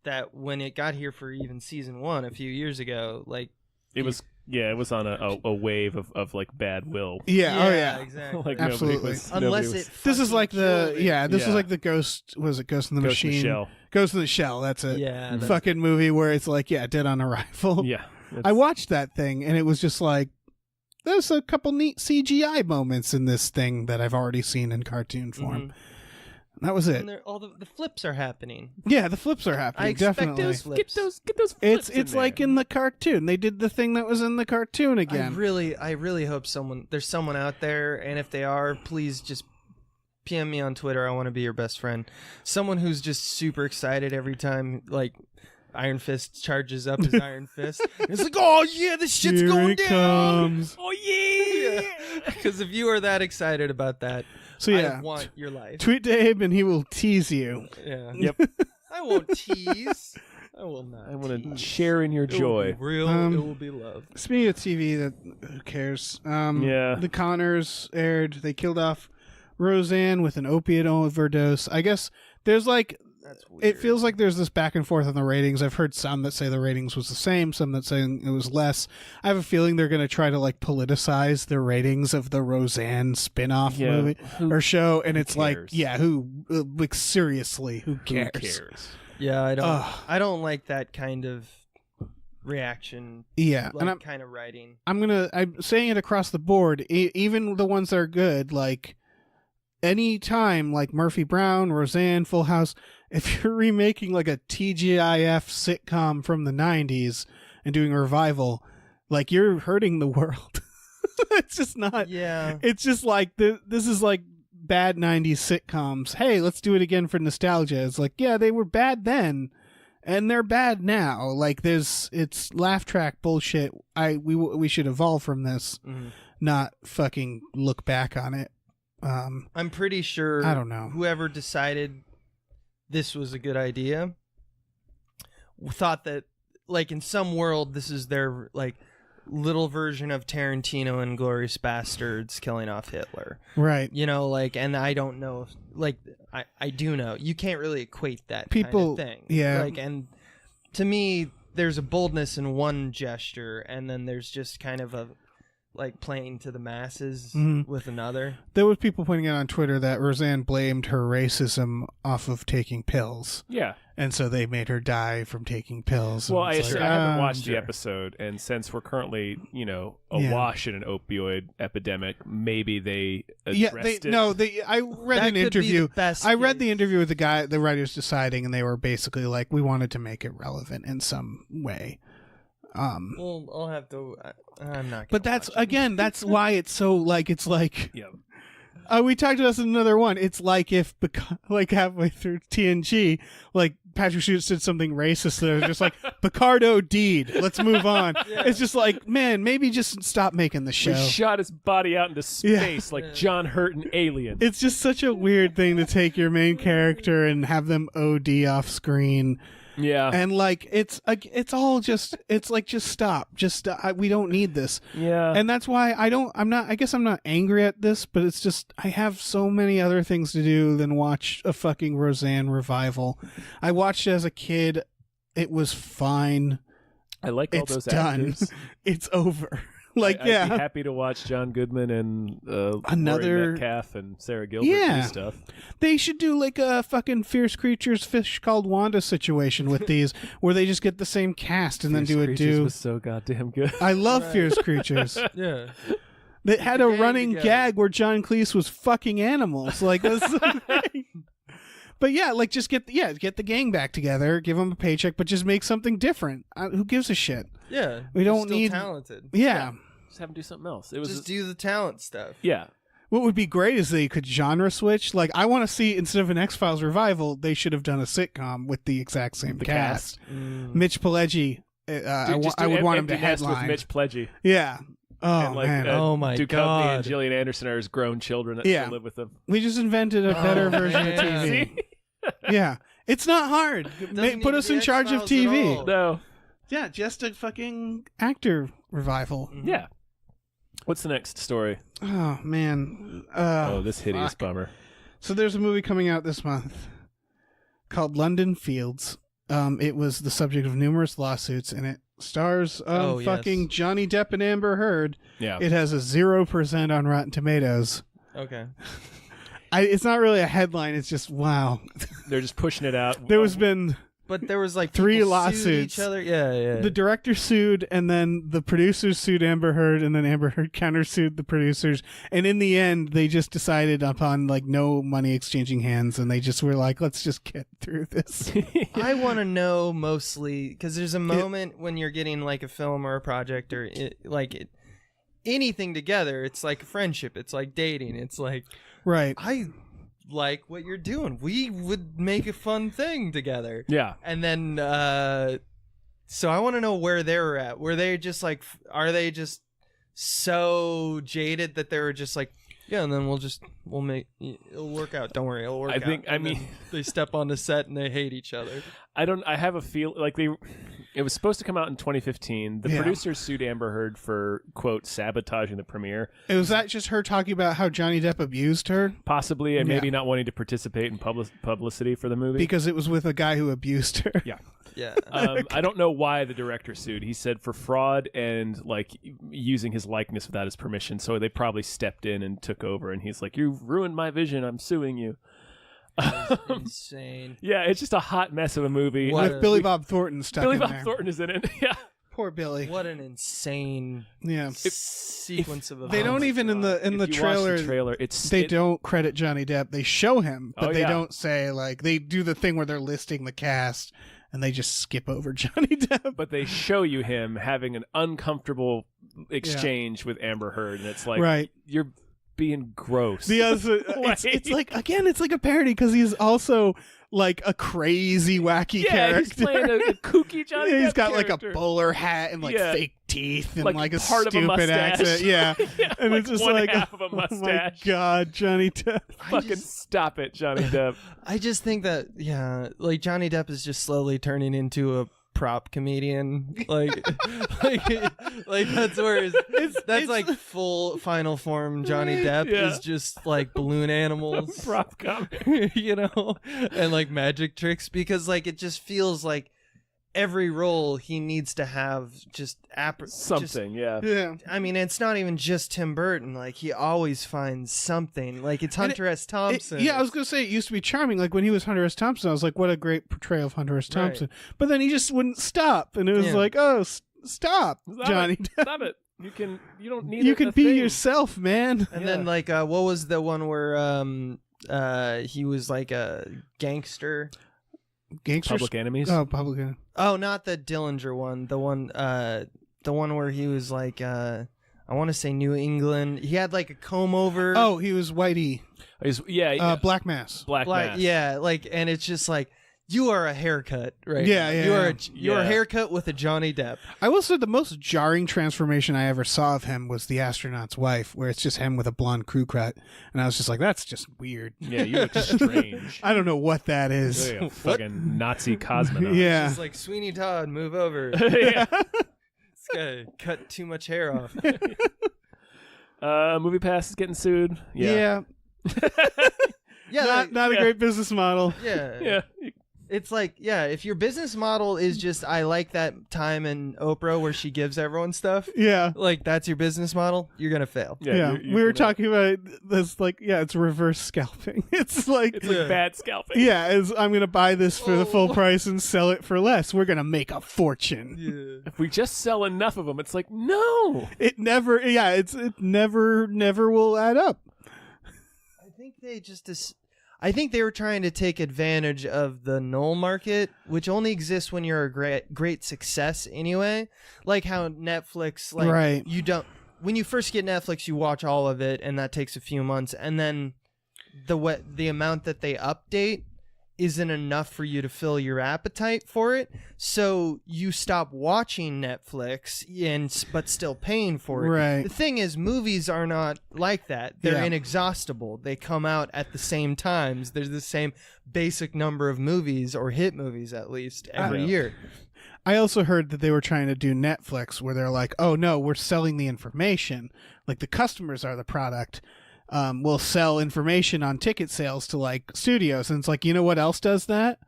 Speaker 4: that when it got here for even season 1 a few years ago, like
Speaker 1: it was on a wave of like bad will.
Speaker 3: Yeah,
Speaker 4: exactly.
Speaker 1: Like
Speaker 3: absolutely.
Speaker 4: Unless
Speaker 1: was,
Speaker 4: it.
Speaker 3: This is like the
Speaker 1: is
Speaker 3: like the Ghost. Was it Ghost in the
Speaker 1: Ghost in the
Speaker 3: Machine?
Speaker 1: Shell.
Speaker 3: Ghost in the Shell. That's it.
Speaker 4: Yeah.
Speaker 3: Fucking movie where it's like dead on arrival.
Speaker 1: Yeah.
Speaker 3: I watched that thing and it was just like there's a couple neat CGI moments in this thing that I've already seen in cartoon form. That was it.
Speaker 4: And all the flips are happening.
Speaker 3: Yeah, the flips are happening.
Speaker 4: I expect
Speaker 3: definitely.
Speaker 4: those flips.
Speaker 1: Get those flips
Speaker 3: It's like in the cartoon. They did the thing that was in the cartoon again.
Speaker 4: I really hope there's someone out there, and if they are, please just PM me on Twitter. I want to be your best friend. Someone who's just super excited every time like Iron Fist charges up his Iron Fist. It's like, oh yeah, this shit's
Speaker 3: Here
Speaker 4: going
Speaker 3: it
Speaker 4: down.
Speaker 3: comes.
Speaker 4: Oh yeah. Because if you are that excited about that,
Speaker 3: So
Speaker 4: I want your life.
Speaker 3: Tweet to Abe and he will tease you.
Speaker 4: Yeah.
Speaker 1: Yep.
Speaker 4: I won't tease. I will not.
Speaker 1: I want to share in your joy.
Speaker 4: It will be real. It will be love.
Speaker 3: Speaking of TV, who cares? The Connors aired. They killed off Roseanne with an opiate overdose. I guess there's like
Speaker 4: That's weird.
Speaker 3: it feels like there's this back and forth on the ratings. I've heard some that say the ratings was the same, some that say it was less. I have a feeling they're going to try to like politicize the ratings of the Roseanne spin-off movie or show, and it's like, yeah, like seriously, who cares?
Speaker 4: Yeah, I don't like that kind of reaction.
Speaker 3: Yeah,
Speaker 4: like,
Speaker 3: and I'm
Speaker 4: kind of writing.
Speaker 3: I'm saying it across the board, even the ones that are good, like any time, like Murphy Brown, Roseanne, Full House, if you're remaking like a TGIF sitcom from the 90s and doing a revival, like you're hurting the world. It's just not.
Speaker 4: Yeah.
Speaker 3: It's just like this is like bad 90s sitcoms. Hey, let's do it again for nostalgia. It's like, yeah, they were bad then. And they're bad now. Like it's laugh track bullshit. We should evolve from this, not fucking look back on it.
Speaker 4: I'm pretty sure.
Speaker 3: I don't know.
Speaker 4: Whoever decided this was a good idea thought that, like, in some world, this is their like little version of Tarantino and Glorious Bastards killing off Hitler.
Speaker 3: Right.
Speaker 4: You know, like, and I don't know, like, I do know you can't really equate that
Speaker 3: People,
Speaker 4: kind of thing.
Speaker 3: yeah.
Speaker 4: Like, and to me, there's a boldness in one gesture, and then there's just kind of a like playing to the masses with another.
Speaker 3: There was people pointing out on Twitter that Roseanne blamed her racism off of taking pills.
Speaker 1: Yeah.
Speaker 3: And so they made her die from taking pills.
Speaker 1: Well,
Speaker 3: I
Speaker 1: haven't watched the episode, and since we're currently, awash in an opioid epidemic, maybe they addressed it.
Speaker 3: I read an interview. I read the interview with the writers deciding, and they were basically like, we wanted to make it relevant in some way.
Speaker 4: Well, I'll have to. I'm not.
Speaker 3: But that's again. That's why it's so like. It's like.
Speaker 1: Yeah.
Speaker 3: We talked about this in another one. It's like if, like halfway through TNG, like Patrick Stewart said something racist. They're just like Picardo deed. Let's move on. Yeah. It's just like, man, maybe just stop making the show.
Speaker 1: We shot his body out into space like John Hurt in Alien.
Speaker 3: It's just such a weird thing to take your main character and have them OD off screen.
Speaker 1: Yeah,
Speaker 3: and like it's all just stop, we don't need this.
Speaker 1: Yeah,
Speaker 3: and that's why I guess I'm not angry at this, but it's just I have so many other things to do than watch a fucking Roseanne revival. I watched it as a kid. It was fine.
Speaker 1: I like all those
Speaker 3: done.
Speaker 1: actors.
Speaker 3: It's over. Like,
Speaker 1: I'd be happy to watch John Goodman and
Speaker 3: another
Speaker 1: Laurie Metcalf and Sarah Gilbert do stuff.
Speaker 3: They should do like a fucking Fierce Creatures Fish Called Wanda situation with these, where they just get the same cast and then do a do.
Speaker 1: Was so goddamn good.
Speaker 3: I love Fierce Creatures.
Speaker 4: Yeah.
Speaker 3: They had a running gag where John Cleese was fucking animals. Like that's. But yeah, like just get the gang back together, give them a paycheck, but just make something different. Who gives a shit?
Speaker 4: Yeah,
Speaker 3: we don't need
Speaker 4: talented.
Speaker 3: Yeah.
Speaker 1: Just have them do something else. It was
Speaker 4: just do the talent stuff.
Speaker 1: Yeah.
Speaker 3: What would be great is they could genre switch. Like I want to see, instead of an X-Files revival, they should have done a sitcom with the exact same cast. Mitch Pileggi. I would want him to headline
Speaker 1: with Mitch Pileggi.
Speaker 3: Yeah. Oh,
Speaker 1: and like,
Speaker 3: man.
Speaker 4: Oh my
Speaker 1: Duke
Speaker 4: God.
Speaker 1: Duchovny and Gillian Anderson are his grown children that still live with them.
Speaker 3: We just invented a better version of TV. Yeah. It's not hard. Put us in charge of TV.
Speaker 1: No.
Speaker 3: Yeah, just a fucking actor revival.
Speaker 1: Yeah. What's the next story?
Speaker 3: Oh, man.
Speaker 1: This hideous bummer.
Speaker 3: So there's a movie coming out this month called London Fields. It was the subject of numerous lawsuits, and it stars fucking Johnny Depp and Amber Heard. Yeah. It has a 0% on Rotten Tomatoes.
Speaker 4: Okay.
Speaker 3: It's not really a headline. It's just, wow.
Speaker 1: They're just pushing it out.
Speaker 3: There was
Speaker 4: like
Speaker 3: 3 lawsuits.
Speaker 4: Each other. Yeah.
Speaker 3: The director sued, and then the producers sued Amber Heard, and then Amber Heard countersued the producers. And in the end, they just decided upon like no money exchanging hands, and they just were like, let's just get through this.
Speaker 4: I want to know mostly because there's a moment when you're getting like a film or a project or anything together. It's like a friendship. It's like dating. It's like
Speaker 3: right.
Speaker 4: I like what you're doing. We would make a fun thing together.
Speaker 1: Yeah.
Speaker 4: And then so I want to know where they were at. Were they just like, are they just so jaded that they were just like, yeah, and then we'll make it'll work out. Don't worry, it'll work out.
Speaker 1: I mean
Speaker 4: they step on the set and they hate each other.
Speaker 1: I have a feel like It was supposed to come out in 2015. The producers sued Amber Heard for, quote, sabotaging the premiere.
Speaker 3: Was that just her talking about how Johnny Depp abused her?
Speaker 1: Possibly, and maybe not wanting to participate in publicity for the movie.
Speaker 3: Because it was with a guy who abused her.
Speaker 1: Yeah.
Speaker 4: Yeah.
Speaker 1: I don't know why the director sued. He said for fraud and like using his likeness without his permission. So they probably stepped in and took over. And he's like, "You've ruined my vision. I'm suing you."
Speaker 4: Insane.
Speaker 1: Yeah, it's just a hot mess of a movie.
Speaker 3: With Billy Bob Thornton stuck
Speaker 1: Billy
Speaker 3: in
Speaker 1: Bob
Speaker 3: there.
Speaker 1: Thornton is in it. Yeah.
Speaker 3: Poor Billy.
Speaker 4: What an insane sequence of events.
Speaker 3: They don't even in the
Speaker 1: If you
Speaker 3: trailer.
Speaker 1: watch the trailer,
Speaker 3: They don't credit Johnny Depp. They show him, but
Speaker 1: Oh,
Speaker 3: they
Speaker 1: yeah.
Speaker 3: don't say like they do the thing where they're listing the cast and they just skip over Johnny Depp.
Speaker 1: But they show you him having an uncomfortable exchange with Amber Heard, and it's like,
Speaker 3: Right.
Speaker 1: you're being gross.
Speaker 3: The other, it's like again, it's like a parody because he's also like a crazy wacky character.
Speaker 1: He's playing a kooky Johnny Depp
Speaker 3: He's got
Speaker 1: character.
Speaker 3: like a bowler hat and like
Speaker 1: Yeah.
Speaker 3: fake teeth and
Speaker 1: Like
Speaker 3: like a
Speaker 1: part of a
Speaker 3: stupid
Speaker 1: mustache.
Speaker 3: accent. Yeah,
Speaker 1: Yeah,
Speaker 3: and
Speaker 1: like
Speaker 3: it's just
Speaker 1: one
Speaker 3: like
Speaker 1: half of a
Speaker 3: Oh my
Speaker 1: mustache.
Speaker 3: God, Johnny Depp.
Speaker 1: Fucking stop it, Johnny Depp.
Speaker 4: I just think that like Johnny Depp is just slowly turning into a prop comedian. Like that's where that's like full final form Johnny Depp is just like balloon animals,
Speaker 1: Prop comic.
Speaker 4: you know, and like magic tricks, because like it just feels like every role he needs to have just
Speaker 1: Something, yeah.
Speaker 3: Yeah.
Speaker 4: I mean, it's not even just Tim Burton. Like, he always finds something. Like, it's Hunter S. Thompson.
Speaker 3: I was gonna say it used to be charming. Like when he was Hunter S. Thompson, I was like, what a great portrayal of Hunter S. Thompson. But then he just wouldn't stop, and it was like, oh, stop, Johnny Depp.
Speaker 1: Stop it. You don't need
Speaker 3: You
Speaker 1: it
Speaker 3: can
Speaker 1: a
Speaker 3: be
Speaker 1: thing.
Speaker 3: yourself, man.
Speaker 4: And then, like, what was the one where he was like a gangster?
Speaker 3: Gangsters.
Speaker 1: Public Enemies.
Speaker 3: Oh, Public Enemy.
Speaker 4: Oh, not the Dillinger one. The one where he was like, I want to say New England. He had like a comb over.
Speaker 3: Oh, he was Whitey. Black Mass.
Speaker 1: Black Mass.
Speaker 4: Yeah, like, and it's just like, you are a haircut, right?
Speaker 3: Yeah, yeah,
Speaker 4: You're a haircut with a Johnny Depp.
Speaker 3: I will say the most jarring transformation I ever saw of him was the astronaut's wife, where it's just him with a blonde crew cut, and I was just like, that's just weird.
Speaker 1: Yeah, you look strange.
Speaker 3: I don't know what that is.
Speaker 1: You're a fucking Nazi cosmonaut.
Speaker 3: Yeah.
Speaker 4: It's like, Sweeney Todd, move over.
Speaker 1: Yeah.
Speaker 4: This guy cut too much hair off.
Speaker 1: MoviePass is getting sued.
Speaker 3: Yeah.
Speaker 4: Yeah,
Speaker 3: Not a great business model.
Speaker 4: yeah.
Speaker 1: Yeah.
Speaker 4: It's like, yeah, if your business model is just, I like that time in Oprah where she gives everyone stuff,
Speaker 3: Yeah.
Speaker 4: like, that's your business model, you're going to fail.
Speaker 3: Yeah. We were talking about this, like, it's reverse scalping. It's like,
Speaker 1: It's like bad scalping.
Speaker 3: yeah, I'm going to buy this for the full price and sell it for less. We're going to make a fortune.
Speaker 4: Yeah.
Speaker 1: If we just sell enough of them, it's like, no.
Speaker 3: It never will add up.
Speaker 4: I think they were trying to take advantage of the null market, which only exists when you're a great success anyway. Like how Netflix, like,
Speaker 3: Right.
Speaker 4: when you first get Netflix, you watch all of it, and that takes a few months, and then the amount that they update isn't enough for you to fill your appetite for it, so you stop watching Netflix but still paying for it.
Speaker 3: Right.
Speaker 4: The thing is, movies are not like that. They're
Speaker 3: Yeah.
Speaker 4: inexhaustible. They come out at the same times. There's the same basic number of movies, or hit movies at least, every year.
Speaker 3: I also heard that they were trying to do Netflix where they're like, oh no, we're selling the information. Like the customers are the product. We'll sell information on ticket sales to like studios. And it's like, you know what else does that?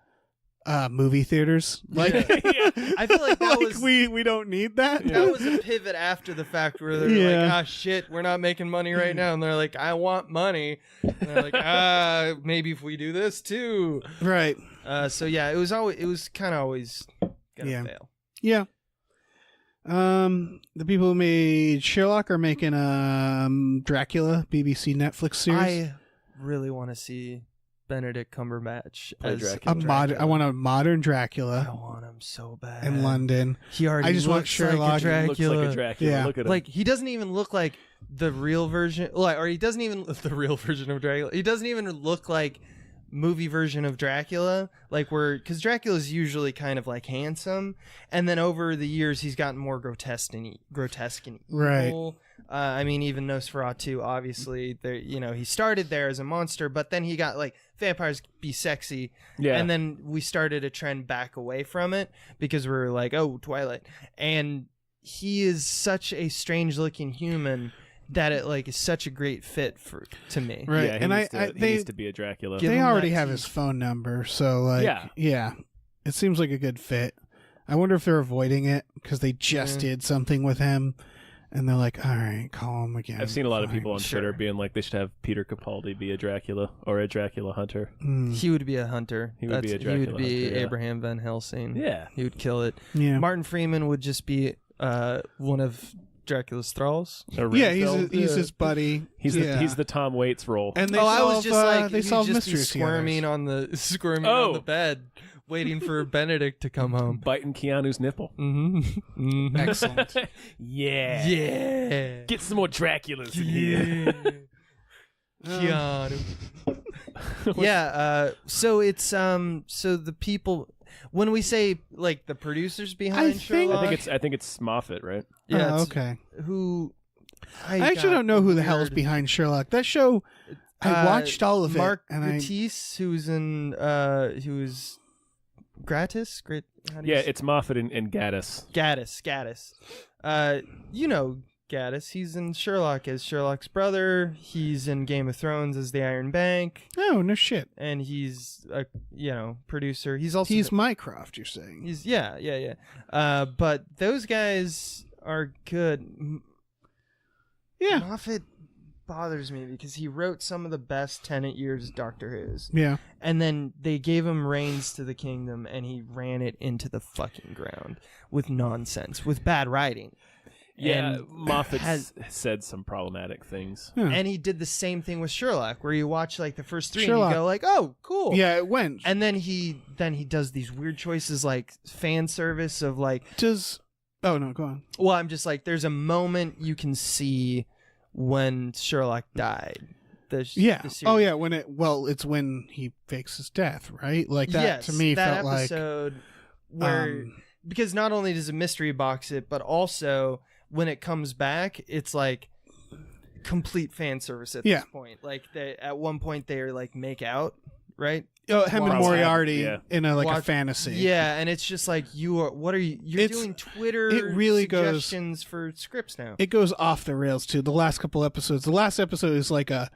Speaker 3: Movie theaters. Like,
Speaker 4: I feel like that was
Speaker 3: we don't need that.
Speaker 4: that was a pivot after the fact where they're like, ah, shit, we're not making money right now, and they're like, I want money, and they're like, maybe if we do this too.
Speaker 3: Right.
Speaker 4: So yeah, it was kind of always gonna fail.
Speaker 3: Yeah. The people who made Sherlock are making Dracula BBC Netflix series.
Speaker 4: I really want to see Benedict Cumberbatch as
Speaker 1: Dracula.
Speaker 3: I want a modern
Speaker 4: I
Speaker 3: Dracula
Speaker 4: want him so bad
Speaker 3: in London.
Speaker 4: He already
Speaker 3: I just want
Speaker 4: looks
Speaker 3: Sherlock.
Speaker 4: like a Dracula.
Speaker 1: Looks like a Dracula.
Speaker 3: Yeah.
Speaker 1: Look at him.
Speaker 4: Like, he doesn't even look like the real version, or he doesn't even the real version of Dracula. He doesn't even look like movie version of Dracula, like, because Dracula is usually kind of like handsome, and then over the years he's gotten more grotesque and evil.
Speaker 3: Right.
Speaker 4: I mean, even Nosferatu, obviously, there, he started there as a monster, but then he got like vampires be sexy, and then we started a trend back away from it because we were like, oh, Twilight, and he is such a strange-looking human that it like is such a great fit to me.
Speaker 3: Right,
Speaker 1: Yeah, he needs to be a Dracula.
Speaker 3: They already have his phone number, so like, yeah, it seems like a good fit. I wonder if they're avoiding it because they just did something with him. And they're like, all right, call him again.
Speaker 1: I've seen a lot of people on Twitter being like, they should have Peter Capaldi be a Dracula or a Dracula hunter.
Speaker 4: He would be a hunter.
Speaker 1: He would be a Dracula
Speaker 4: He would be
Speaker 1: hunter,
Speaker 4: Abraham Van Helsing.
Speaker 1: Yeah.
Speaker 4: He would kill it.
Speaker 3: Yeah.
Speaker 4: Martin Freeman would just be one of Dracula's thralls.
Speaker 3: Yeah, he's his buddy.
Speaker 1: He's the Tom Waits role.
Speaker 3: And they
Speaker 4: I was just like,
Speaker 3: they solve mysteries
Speaker 4: squirming on the bed, waiting for Benedict to come home,
Speaker 1: biting Keanu's nipple.
Speaker 4: Mm-hmm.
Speaker 3: Excellent.
Speaker 4: Yeah.
Speaker 1: Get some more Draculas in here.
Speaker 4: Keanu. So it's so the people, when we say like the producers behind Sherlock,
Speaker 1: I think it's Moffat, right?
Speaker 4: Yeah.
Speaker 3: Okay.
Speaker 4: Who?
Speaker 3: I actually don't know who the hell is behind Sherlock. That show, I watched all of
Speaker 4: Mark
Speaker 3: it.
Speaker 4: Gatiss, who's Gratis?
Speaker 1: It's Moffat and Gaddis.
Speaker 4: Gaddis. Gaddis. He's in Sherlock as Sherlock's brother. He's in Game of Thrones as the Iron Bank.
Speaker 3: Oh, no shit.
Speaker 4: And he's a producer. He's
Speaker 3: Mycroft, you're saying.
Speaker 4: He's yeah. But those guys are good.
Speaker 3: Yeah.
Speaker 4: Moffat bothers me because he wrote some of the best Tennant years Doctor Who's.
Speaker 3: Yeah.
Speaker 4: And then they gave him reins to the kingdom and he ran it into the fucking ground with nonsense, with bad writing.
Speaker 1: Yeah,
Speaker 4: and
Speaker 1: Moffat said some problematic things.
Speaker 3: Yeah.
Speaker 4: And he did the same thing with Sherlock, where you watch like the first three
Speaker 3: Sherlock.
Speaker 4: and you go like, oh, cool.
Speaker 3: Yeah, it went.
Speaker 4: And then he does these weird choices like fan service of like...
Speaker 3: Oh, no, go on.
Speaker 4: Well, I'm just like, there's a moment you can see when Sherlock died. The series.
Speaker 3: Oh, yeah. It's when he fakes his death, right? Like that,
Speaker 4: yes,
Speaker 3: to me,
Speaker 4: that
Speaker 3: felt
Speaker 4: episode where... because not only does it mystery box it, but also... when it comes back, it's like complete fan service at this point. Like at one point they like make out, right?
Speaker 3: Oh, him and Moriarty in a fantasy.
Speaker 4: Yeah, and it's just like you're doing Twitter suggestions for scripts now.
Speaker 3: It goes off the rails too. The last couple episodes. The last episode is like a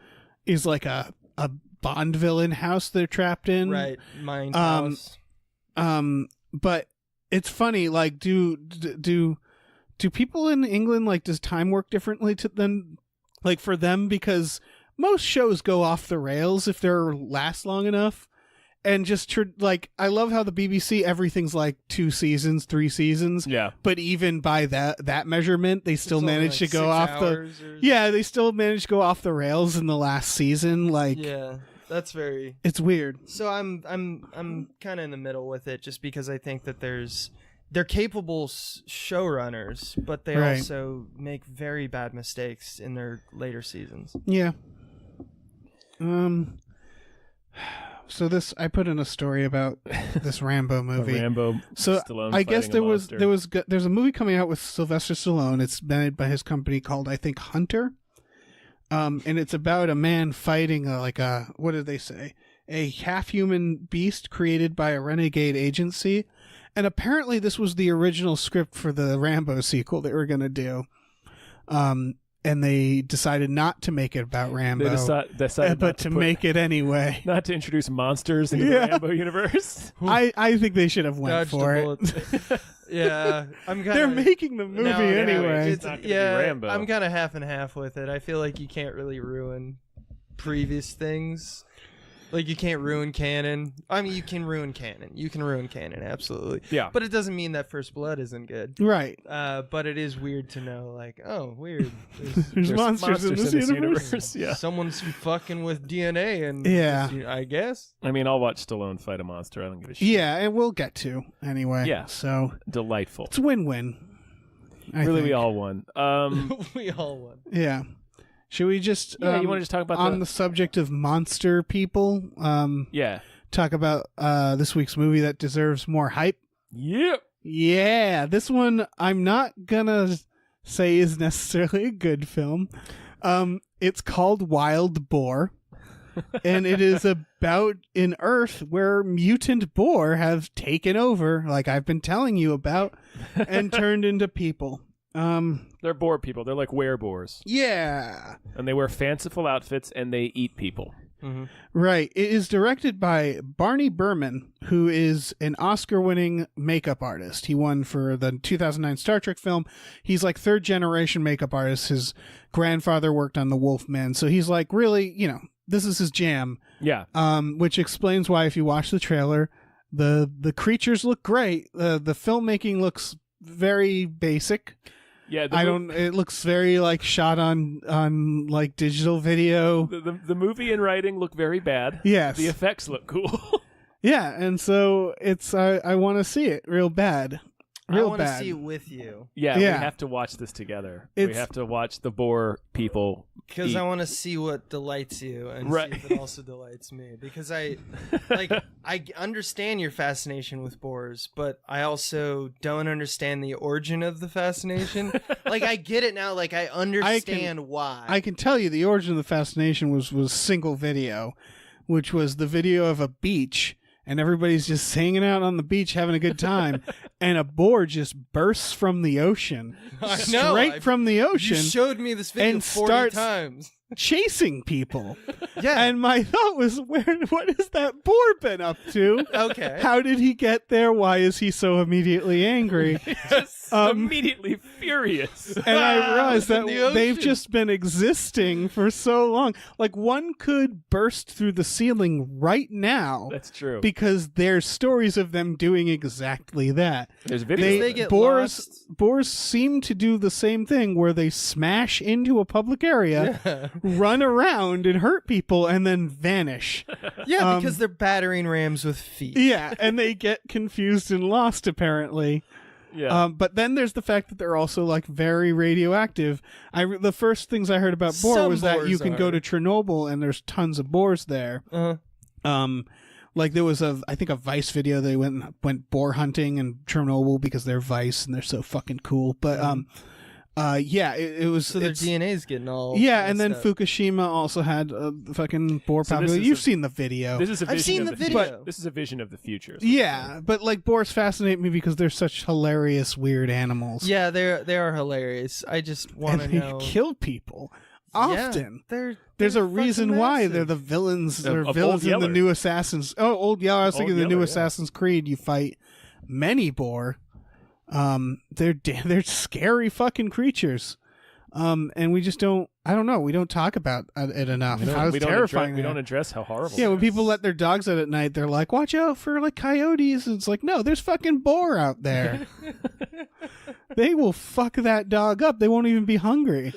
Speaker 3: Bond villain house they're trapped in.
Speaker 4: Right. Mind house.
Speaker 3: But it's funny, like do people in England, like, does time work differently than, like, for them? Because most shows go off the rails if they're last long enough. And just, I love how the BBC, everything's like 2 seasons, 3 seasons.
Speaker 1: Yeah.
Speaker 3: But even by that measurement, they still manage to go off they still manage to go off the rails in the last season. Like,
Speaker 4: yeah, that's very...
Speaker 3: It's weird.
Speaker 4: So I'm kind of in the middle with it just because I think that they're capable showrunners, but they also make very bad mistakes in their later seasons.
Speaker 3: Yeah. So I put in a story about this Rambo movie.
Speaker 1: Stallone
Speaker 3: I guess
Speaker 1: monster.
Speaker 3: there's a movie coming out with Sylvester Stallone. It's made by his company called, I think, Hunter. And it's about a man fighting what did they say? A half-human beast created by a renegade agency. And apparently this was the original script for the Rambo sequel they were going to do. And they decided not to make it about Rambo.
Speaker 1: They decided
Speaker 3: but to make it anyway.
Speaker 1: Not to introduce monsters into the Rambo universe.
Speaker 3: I think they should have went for it.
Speaker 4: Yeah.
Speaker 3: They're making the movie anyway.
Speaker 1: It's not going to be Rambo.
Speaker 4: I'm kind of half and half with it. I feel like you can't really ruin previous things. Like, you can't ruin canon. I mean, you can ruin canon. You can ruin canon, absolutely.
Speaker 1: Yeah.
Speaker 4: But it doesn't mean that First Blood isn't good.
Speaker 3: Right.
Speaker 4: But it is weird to know, like, oh, weird.
Speaker 3: There's monsters in this universe.
Speaker 1: Yeah.
Speaker 4: Someone's fucking with DNA, and I guess.
Speaker 1: I mean, I'll watch Stallone fight a monster. I don't give a shit.
Speaker 3: Yeah, and we'll get to anyway.
Speaker 1: Yeah.
Speaker 3: So
Speaker 1: delightful.
Speaker 3: it's win-win.
Speaker 1: We all won.
Speaker 4: We all won.
Speaker 3: Yeah. Should we just
Speaker 1: you want to just talk about
Speaker 3: the subject of monster people? Talk about this week's movie that deserves more hype.
Speaker 1: Yep.
Speaker 3: Yeah, this one I'm not gonna say is necessarily a good film. It's called Wild Boar, and it is about an Earth where mutant boar have taken over, like I've been telling you about, and turned into people.
Speaker 1: They're boar people. They're like were-boars.
Speaker 3: Yeah.
Speaker 1: And they wear fanciful outfits and they eat people.
Speaker 4: Mm-hmm.
Speaker 3: Right. It is directed by Barney Berman, who is an Oscar-winning makeup artist. He won for the 2009 Star Trek film. He's like third-generation makeup artist. His grandfather worked on The Wolfman, so he's like really, this is his jam.
Speaker 1: Yeah.
Speaker 3: Which explains why, if you watch the trailer, the creatures look great. The filmmaking looks very basic.
Speaker 1: Yeah,
Speaker 3: it looks very like shot on like digital video.
Speaker 1: The movie and writing look very bad.
Speaker 3: Yes.
Speaker 1: The effects look cool.
Speaker 3: Yeah, and so it's I want to see it real bad.
Speaker 4: I want to see it with you.
Speaker 1: Yeah, we
Speaker 3: Yeah.
Speaker 1: have to watch this together. We have to watch the boar people
Speaker 4: Because
Speaker 1: eat.
Speaker 4: I want to see what delights you and
Speaker 1: Right.
Speaker 4: see if it also delights me. Because I understand your fascination with boars, but I also don't understand the origin of the fascination. Like, I get it now. Like, I understand why.
Speaker 3: I can tell you the origin of the fascination was single video, which was the video of a beach, and everybody's just hanging out on the beach having a good time, and a boar just bursts from the ocean, straight from the ocean,
Speaker 4: You showed me this video
Speaker 3: and
Speaker 4: 40
Speaker 3: starts
Speaker 4: times.
Speaker 3: chasing people.
Speaker 4: Yeah.
Speaker 3: And my thought was, what has that boar been up to?
Speaker 4: Okay.
Speaker 3: How did he get there? Why is he so immediately angry?
Speaker 1: Immediately furious.
Speaker 3: And I realized
Speaker 4: in
Speaker 3: that
Speaker 4: the
Speaker 3: they've
Speaker 4: ocean.
Speaker 3: just been existing for so long. Like, one could burst through the ceiling right now
Speaker 1: That's true.
Speaker 3: because there's stories of them doing exactly that.
Speaker 1: There's videos.
Speaker 4: They get
Speaker 3: Boars seem to do the same thing, where they smash into a public area, run around and hurt people, and then vanish.
Speaker 4: Yeah, because they're battering rams with feet.
Speaker 3: Yeah, and they get confused and lost, apparently.
Speaker 1: Yeah.
Speaker 3: But then there's the fact that they're also like very radioactive. The first things I heard about boar
Speaker 4: Some
Speaker 3: was that you
Speaker 4: boars
Speaker 3: can go
Speaker 4: are.
Speaker 3: to Chernobyl and there's tons of boars there.
Speaker 4: Uh-huh.
Speaker 3: Like there was I think a Vice video. They went boar hunting in Chernobyl because they're Vice and they're so fucking cool. But yeah, it was.
Speaker 4: So their
Speaker 3: it's-
Speaker 4: DNA's getting all
Speaker 3: Yeah, and then
Speaker 4: messed up.
Speaker 3: Fukushima also had a fucking boar
Speaker 1: So this
Speaker 3: population.
Speaker 1: is
Speaker 3: You've
Speaker 1: a-
Speaker 3: seen the video.
Speaker 1: This is a vision
Speaker 4: I've seen
Speaker 1: of
Speaker 4: the
Speaker 1: future.
Speaker 4: video.
Speaker 1: This is a vision of the future.
Speaker 3: Yeah, but like boars fascinate me because they're such hilarious, weird animals.
Speaker 4: Yeah, they are hilarious. I just want to
Speaker 3: and they
Speaker 4: know.
Speaker 3: kill people
Speaker 4: Yeah,
Speaker 3: often.
Speaker 4: there's
Speaker 3: There's a
Speaker 4: fucking
Speaker 3: reason why
Speaker 4: massive.
Speaker 3: they're the villains. They're
Speaker 1: Of
Speaker 3: villains
Speaker 1: Old
Speaker 3: in the
Speaker 1: Yeller.
Speaker 3: new Assassins. Oh, Old Yeller. I was thinking
Speaker 1: Old
Speaker 3: the new
Speaker 1: Yeller, yeah.
Speaker 3: Assassin's Creed. You fight many boar. They're scary fucking creatures. And we just don't. I don't know. We don't talk about it enough. How
Speaker 1: we don't
Speaker 3: terrifying.
Speaker 1: we
Speaker 3: they
Speaker 1: don't
Speaker 3: are.
Speaker 1: address how horrible.
Speaker 3: Yeah,
Speaker 1: it
Speaker 3: when
Speaker 1: is.
Speaker 3: people let their dogs out at night, they're like, "Watch out for like coyotes." And it's like, no, there's fucking boar out there. They will fuck that dog up. They won't even be hungry.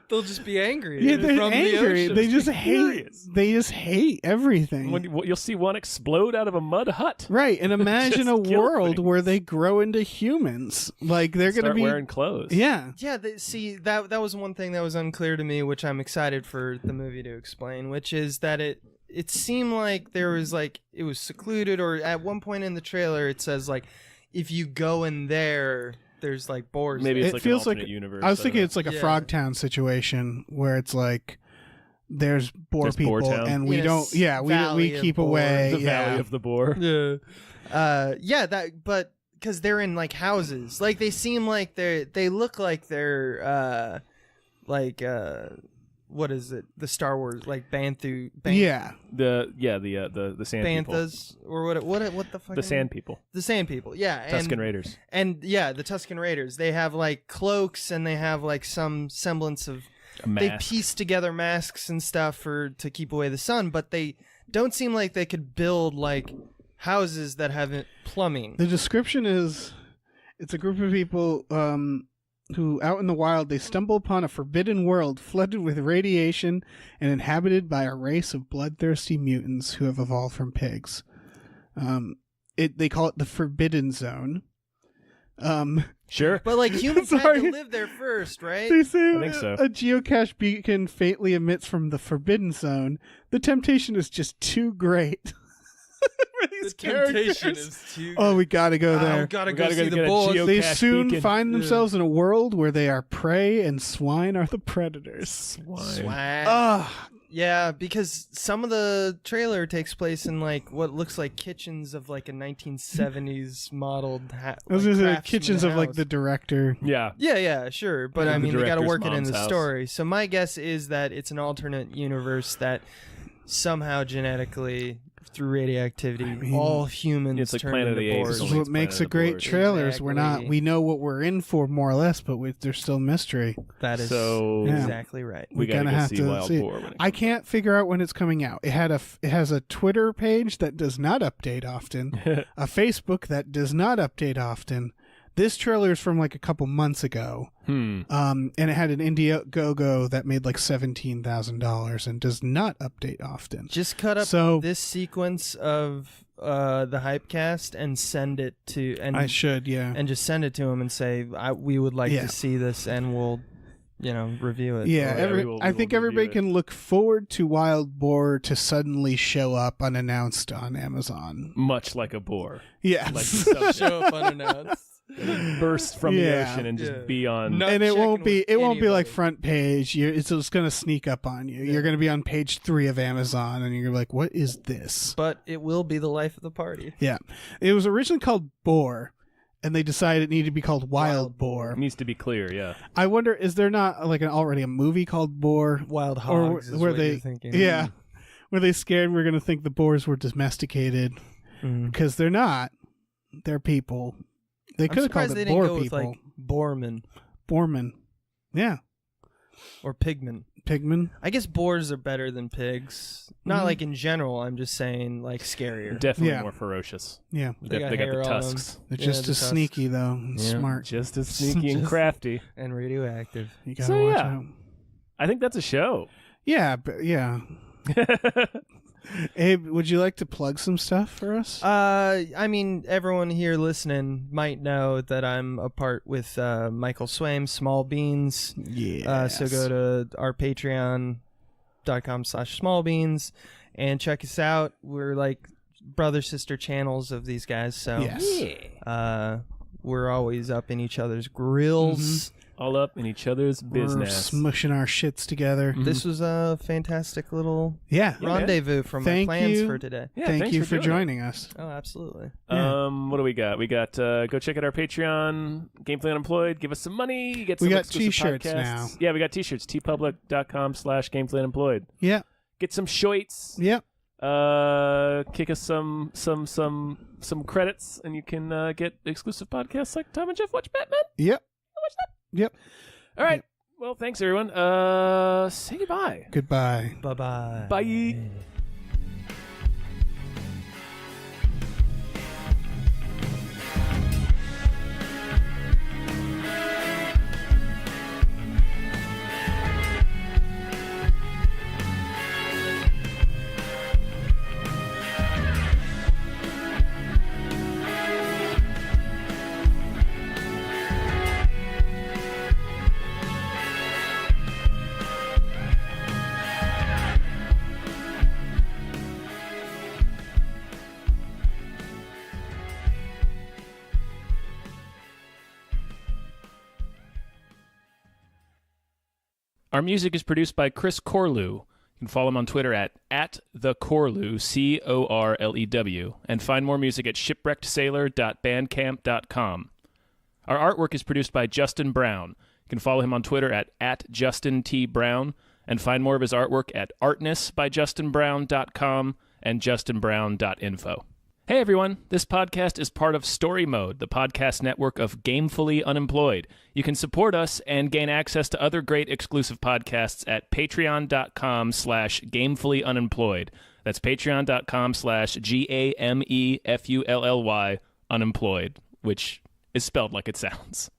Speaker 4: They'll just be angry.
Speaker 3: Yeah, they're
Speaker 4: from
Speaker 3: angry.
Speaker 4: The
Speaker 3: They
Speaker 4: ocean.
Speaker 3: just hate.
Speaker 1: furious.
Speaker 3: They just hate everything.
Speaker 1: You'll see one explode out of a mud hut.
Speaker 3: Right, and imagine
Speaker 1: Just
Speaker 3: a
Speaker 1: kill
Speaker 3: world
Speaker 1: things.
Speaker 3: where they grow into humans. Like they're going to
Speaker 1: Start
Speaker 3: be
Speaker 1: wearing clothes.
Speaker 3: Yeah.
Speaker 4: Yeah, see that was one thing that was unclear to me, which I'm excited for the movie to explain, which is that it seemed like there was like it was secluded, or at one point in the trailer it says like if you go in there's like boars.
Speaker 1: Maybe it's
Speaker 3: It
Speaker 1: like
Speaker 3: feels
Speaker 1: an
Speaker 3: like
Speaker 1: alternate universe.
Speaker 3: I was thinking it's like a
Speaker 4: Yeah.
Speaker 3: Frogtown situation where it's like there's boar
Speaker 1: There's
Speaker 3: people
Speaker 1: Boar Town.
Speaker 3: and we
Speaker 4: Yes,
Speaker 3: don't we
Speaker 4: Valley of
Speaker 3: keep
Speaker 4: Boar.
Speaker 3: away.
Speaker 1: the
Speaker 3: yeah.
Speaker 1: Valley of the Boar.
Speaker 4: Yeah, but because they're in like houses, like they seem like they look like they're what is it? The Star Wars like
Speaker 3: Yeah.
Speaker 1: The sand people.
Speaker 4: Banthas or what the fuck?
Speaker 1: The sand people.
Speaker 4: The Sand People, yeah.
Speaker 1: Tusken Raiders.
Speaker 4: And yeah, the Tusken Raiders. They have like cloaks and they have like some semblance of.
Speaker 1: A
Speaker 4: They
Speaker 1: mask.
Speaker 4: piece together masks and stuff to keep away the sun, but they don't seem like they could build like houses that have plumbing.
Speaker 3: The description is it's a group of people who out in the wild they stumble upon a forbidden world flooded with radiation and inhabited by a race of bloodthirsty mutants who have evolved from pigs. They call it the Forbidden Zone.
Speaker 1: Sure.
Speaker 4: But like humans had
Speaker 3: Sorry.
Speaker 4: to live there first, right?
Speaker 3: They say
Speaker 1: I think so.
Speaker 3: a geocache beacon faintly emits from the Forbidden Zone. The temptation is just too great for these
Speaker 4: temptation
Speaker 3: characters.
Speaker 4: is too
Speaker 3: Oh, we gotta go there.
Speaker 4: gotta
Speaker 1: We
Speaker 4: go
Speaker 1: gotta
Speaker 4: see
Speaker 1: go
Speaker 4: the
Speaker 1: get a
Speaker 4: boar.
Speaker 1: geo-
Speaker 3: They
Speaker 1: Geocache
Speaker 3: soon
Speaker 1: beacon.
Speaker 3: find themselves in a world where they are prey and swine are the predators.
Speaker 4: Swag.
Speaker 3: Ah,
Speaker 4: Yeah, because some of the trailer takes place in like what looks like kitchens of like a 1970s modeled
Speaker 3: I was gonna say the kitchens of like
Speaker 4: house.
Speaker 3: the director.
Speaker 1: Yeah.
Speaker 4: Yeah, sure. But
Speaker 1: Yeah,
Speaker 4: I
Speaker 1: the
Speaker 4: mean, they got to
Speaker 1: director's
Speaker 4: work it in
Speaker 1: mom's
Speaker 4: the
Speaker 1: house.
Speaker 4: story. So my guess is that it's an alternate universe that somehow genetically, through radioactivity,
Speaker 3: mean,
Speaker 4: all humans
Speaker 1: it's like
Speaker 4: turn
Speaker 1: Planet of
Speaker 4: into
Speaker 1: the Apes.
Speaker 4: boars.
Speaker 3: This is
Speaker 1: Only
Speaker 3: what
Speaker 1: it's
Speaker 3: makes
Speaker 1: Planet
Speaker 3: a
Speaker 1: of the
Speaker 3: great
Speaker 1: Boars.
Speaker 3: trailers.
Speaker 4: Exactly.
Speaker 3: We know what we're in for more or less, but there's still mystery.
Speaker 4: That is
Speaker 1: So
Speaker 3: Yeah.
Speaker 4: exactly right.
Speaker 1: we
Speaker 3: gotta
Speaker 1: gotta go
Speaker 3: have
Speaker 1: see
Speaker 3: to
Speaker 1: Wild
Speaker 3: see it.
Speaker 1: Boar. When it
Speaker 3: I
Speaker 1: comes
Speaker 3: can't figure out when it's coming out. It has a Twitter page that does not update often, a Facebook that does not update often. This trailer is from like a couple months ago, and it had an Indiegogo that made like $17,000 and does not update often.
Speaker 4: Just cut up
Speaker 3: So-
Speaker 4: this sequence of the Hypecast and send it to
Speaker 3: I should, yeah.
Speaker 4: and just send it to him and say we would like
Speaker 3: Yeah.
Speaker 4: to see this and we'll review it.
Speaker 3: Yeah,
Speaker 1: Oh, yeah, we will
Speaker 3: I think
Speaker 1: review
Speaker 3: everybody
Speaker 1: it.
Speaker 3: can look forward to Wild Boar to suddenly show up unannounced on Amazon.
Speaker 1: much like a boar,
Speaker 3: Yes.
Speaker 1: like the subject,
Speaker 4: Show up unannounced.
Speaker 1: burst from the
Speaker 3: Yeah.
Speaker 1: ocean and just
Speaker 4: Yeah.
Speaker 1: be on.
Speaker 4: No.
Speaker 3: and it
Speaker 4: checking
Speaker 3: won't be
Speaker 4: with
Speaker 3: like
Speaker 4: anybody.
Speaker 3: front page. It's just going to sneak up on you.
Speaker 4: Yeah.
Speaker 3: You're going to be on page 3 of Amazon, and you're like, "What is this?"
Speaker 4: But it will be the life of the party.
Speaker 3: Yeah, it was originally called Boar, and they decided it needed to be called Wild
Speaker 4: Wild
Speaker 3: Boar.
Speaker 1: It needs to be clear, yeah.
Speaker 3: I wonder, is there not like already a movie called Boar?
Speaker 4: Wild
Speaker 3: Or
Speaker 4: hogs is
Speaker 3: were
Speaker 4: what
Speaker 3: they?
Speaker 4: you're thinking.
Speaker 3: Yeah, were they scared we're going to think the boars were domesticated?
Speaker 4: Mm.
Speaker 3: Because they're not. They're people. They
Speaker 4: I'm
Speaker 3: could have called
Speaker 4: surprised they
Speaker 3: it
Speaker 4: didn't
Speaker 3: boar
Speaker 4: go
Speaker 3: people.
Speaker 4: with like Boorman
Speaker 3: Boorman. Yeah.
Speaker 4: or Pigman.
Speaker 3: Pigman.
Speaker 4: I guess boars are better than pigs. Not like in general. I'm just saying like scarier.
Speaker 1: Definitely
Speaker 3: Yeah.
Speaker 1: more ferocious.
Speaker 3: Yeah.
Speaker 1: They got
Speaker 4: hair
Speaker 1: the
Speaker 4: on them.
Speaker 1: tusks.
Speaker 3: They're
Speaker 4: Yeah,
Speaker 3: just
Speaker 4: the
Speaker 3: as
Speaker 4: tusks.
Speaker 3: sneaky, though, and
Speaker 1: Yeah.
Speaker 3: smart.
Speaker 1: Just as sneaky and
Speaker 4: Just-
Speaker 1: crafty.
Speaker 4: And radioactive.
Speaker 3: You gotta
Speaker 1: So,
Speaker 3: watch
Speaker 1: yeah.
Speaker 3: out.
Speaker 1: I think that's a show.
Speaker 3: Yeah, but yeah. Abe, would you like to plug some stuff for us?
Speaker 4: I mean, everyone here listening might know that I'm a part with Michael Swaim, Small Beans.
Speaker 3: Yeah.
Speaker 4: So go to our patreon.com/smallbeans and check us out. We're like brother sister channels of these guys. So
Speaker 3: Yes.
Speaker 4: we're always up in each other's grills.
Speaker 1: All up in each other's
Speaker 3: We're
Speaker 1: business.
Speaker 3: smushing our shits together.
Speaker 4: This was a fantastic little
Speaker 3: Yeah.
Speaker 1: Yeah, man.
Speaker 4: rendezvous for my
Speaker 3: Thank
Speaker 4: plans
Speaker 3: you.
Speaker 4: for today.
Speaker 1: Yeah,
Speaker 3: Thank
Speaker 1: thanks
Speaker 3: you for
Speaker 1: doing it.
Speaker 3: joining us.
Speaker 4: Oh, absolutely.
Speaker 3: Yeah.
Speaker 1: What do we got? We got go check out our Patreon, Gamefully Unemployed. Give us some money. Get some
Speaker 3: We got
Speaker 1: exclusive
Speaker 3: t-shirts
Speaker 1: podcasts.
Speaker 3: now.
Speaker 1: Yeah, we got t-shirts. tpublic.com/Gamefully Unemployed.
Speaker 3: Yeah.
Speaker 1: Get some shoits.
Speaker 3: Yep.
Speaker 1: Kick us some credits, and you can get exclusive podcasts like Tom and Jeff Watch Batman.
Speaker 3: Yep.
Speaker 1: Watch that.
Speaker 3: Yep.
Speaker 1: All right. Well, thanks everyone. Say goodbye.
Speaker 3: Goodbye.
Speaker 4: Bye-bye.
Speaker 1: Bye. Our music is produced by Chris Corlew. You can follow him on Twitter at @thecorlew, CORLEW, and find more music at shipwreckedsailor.bandcamp.com. Our artwork is produced by Justin Brown. You can follow him on Twitter at @JustinTBrown, and find more of his artwork at artnessbyjustinbrown.com and justinbrown.info. Hey everyone, this podcast is part of Story Mode, the podcast network of Gamefully Unemployed. You can support us and gain access to other great exclusive podcasts at patreon.com/gamefullyunemployed. That's patreon.com/GAMEFULLY unemployed, which is spelled like it sounds.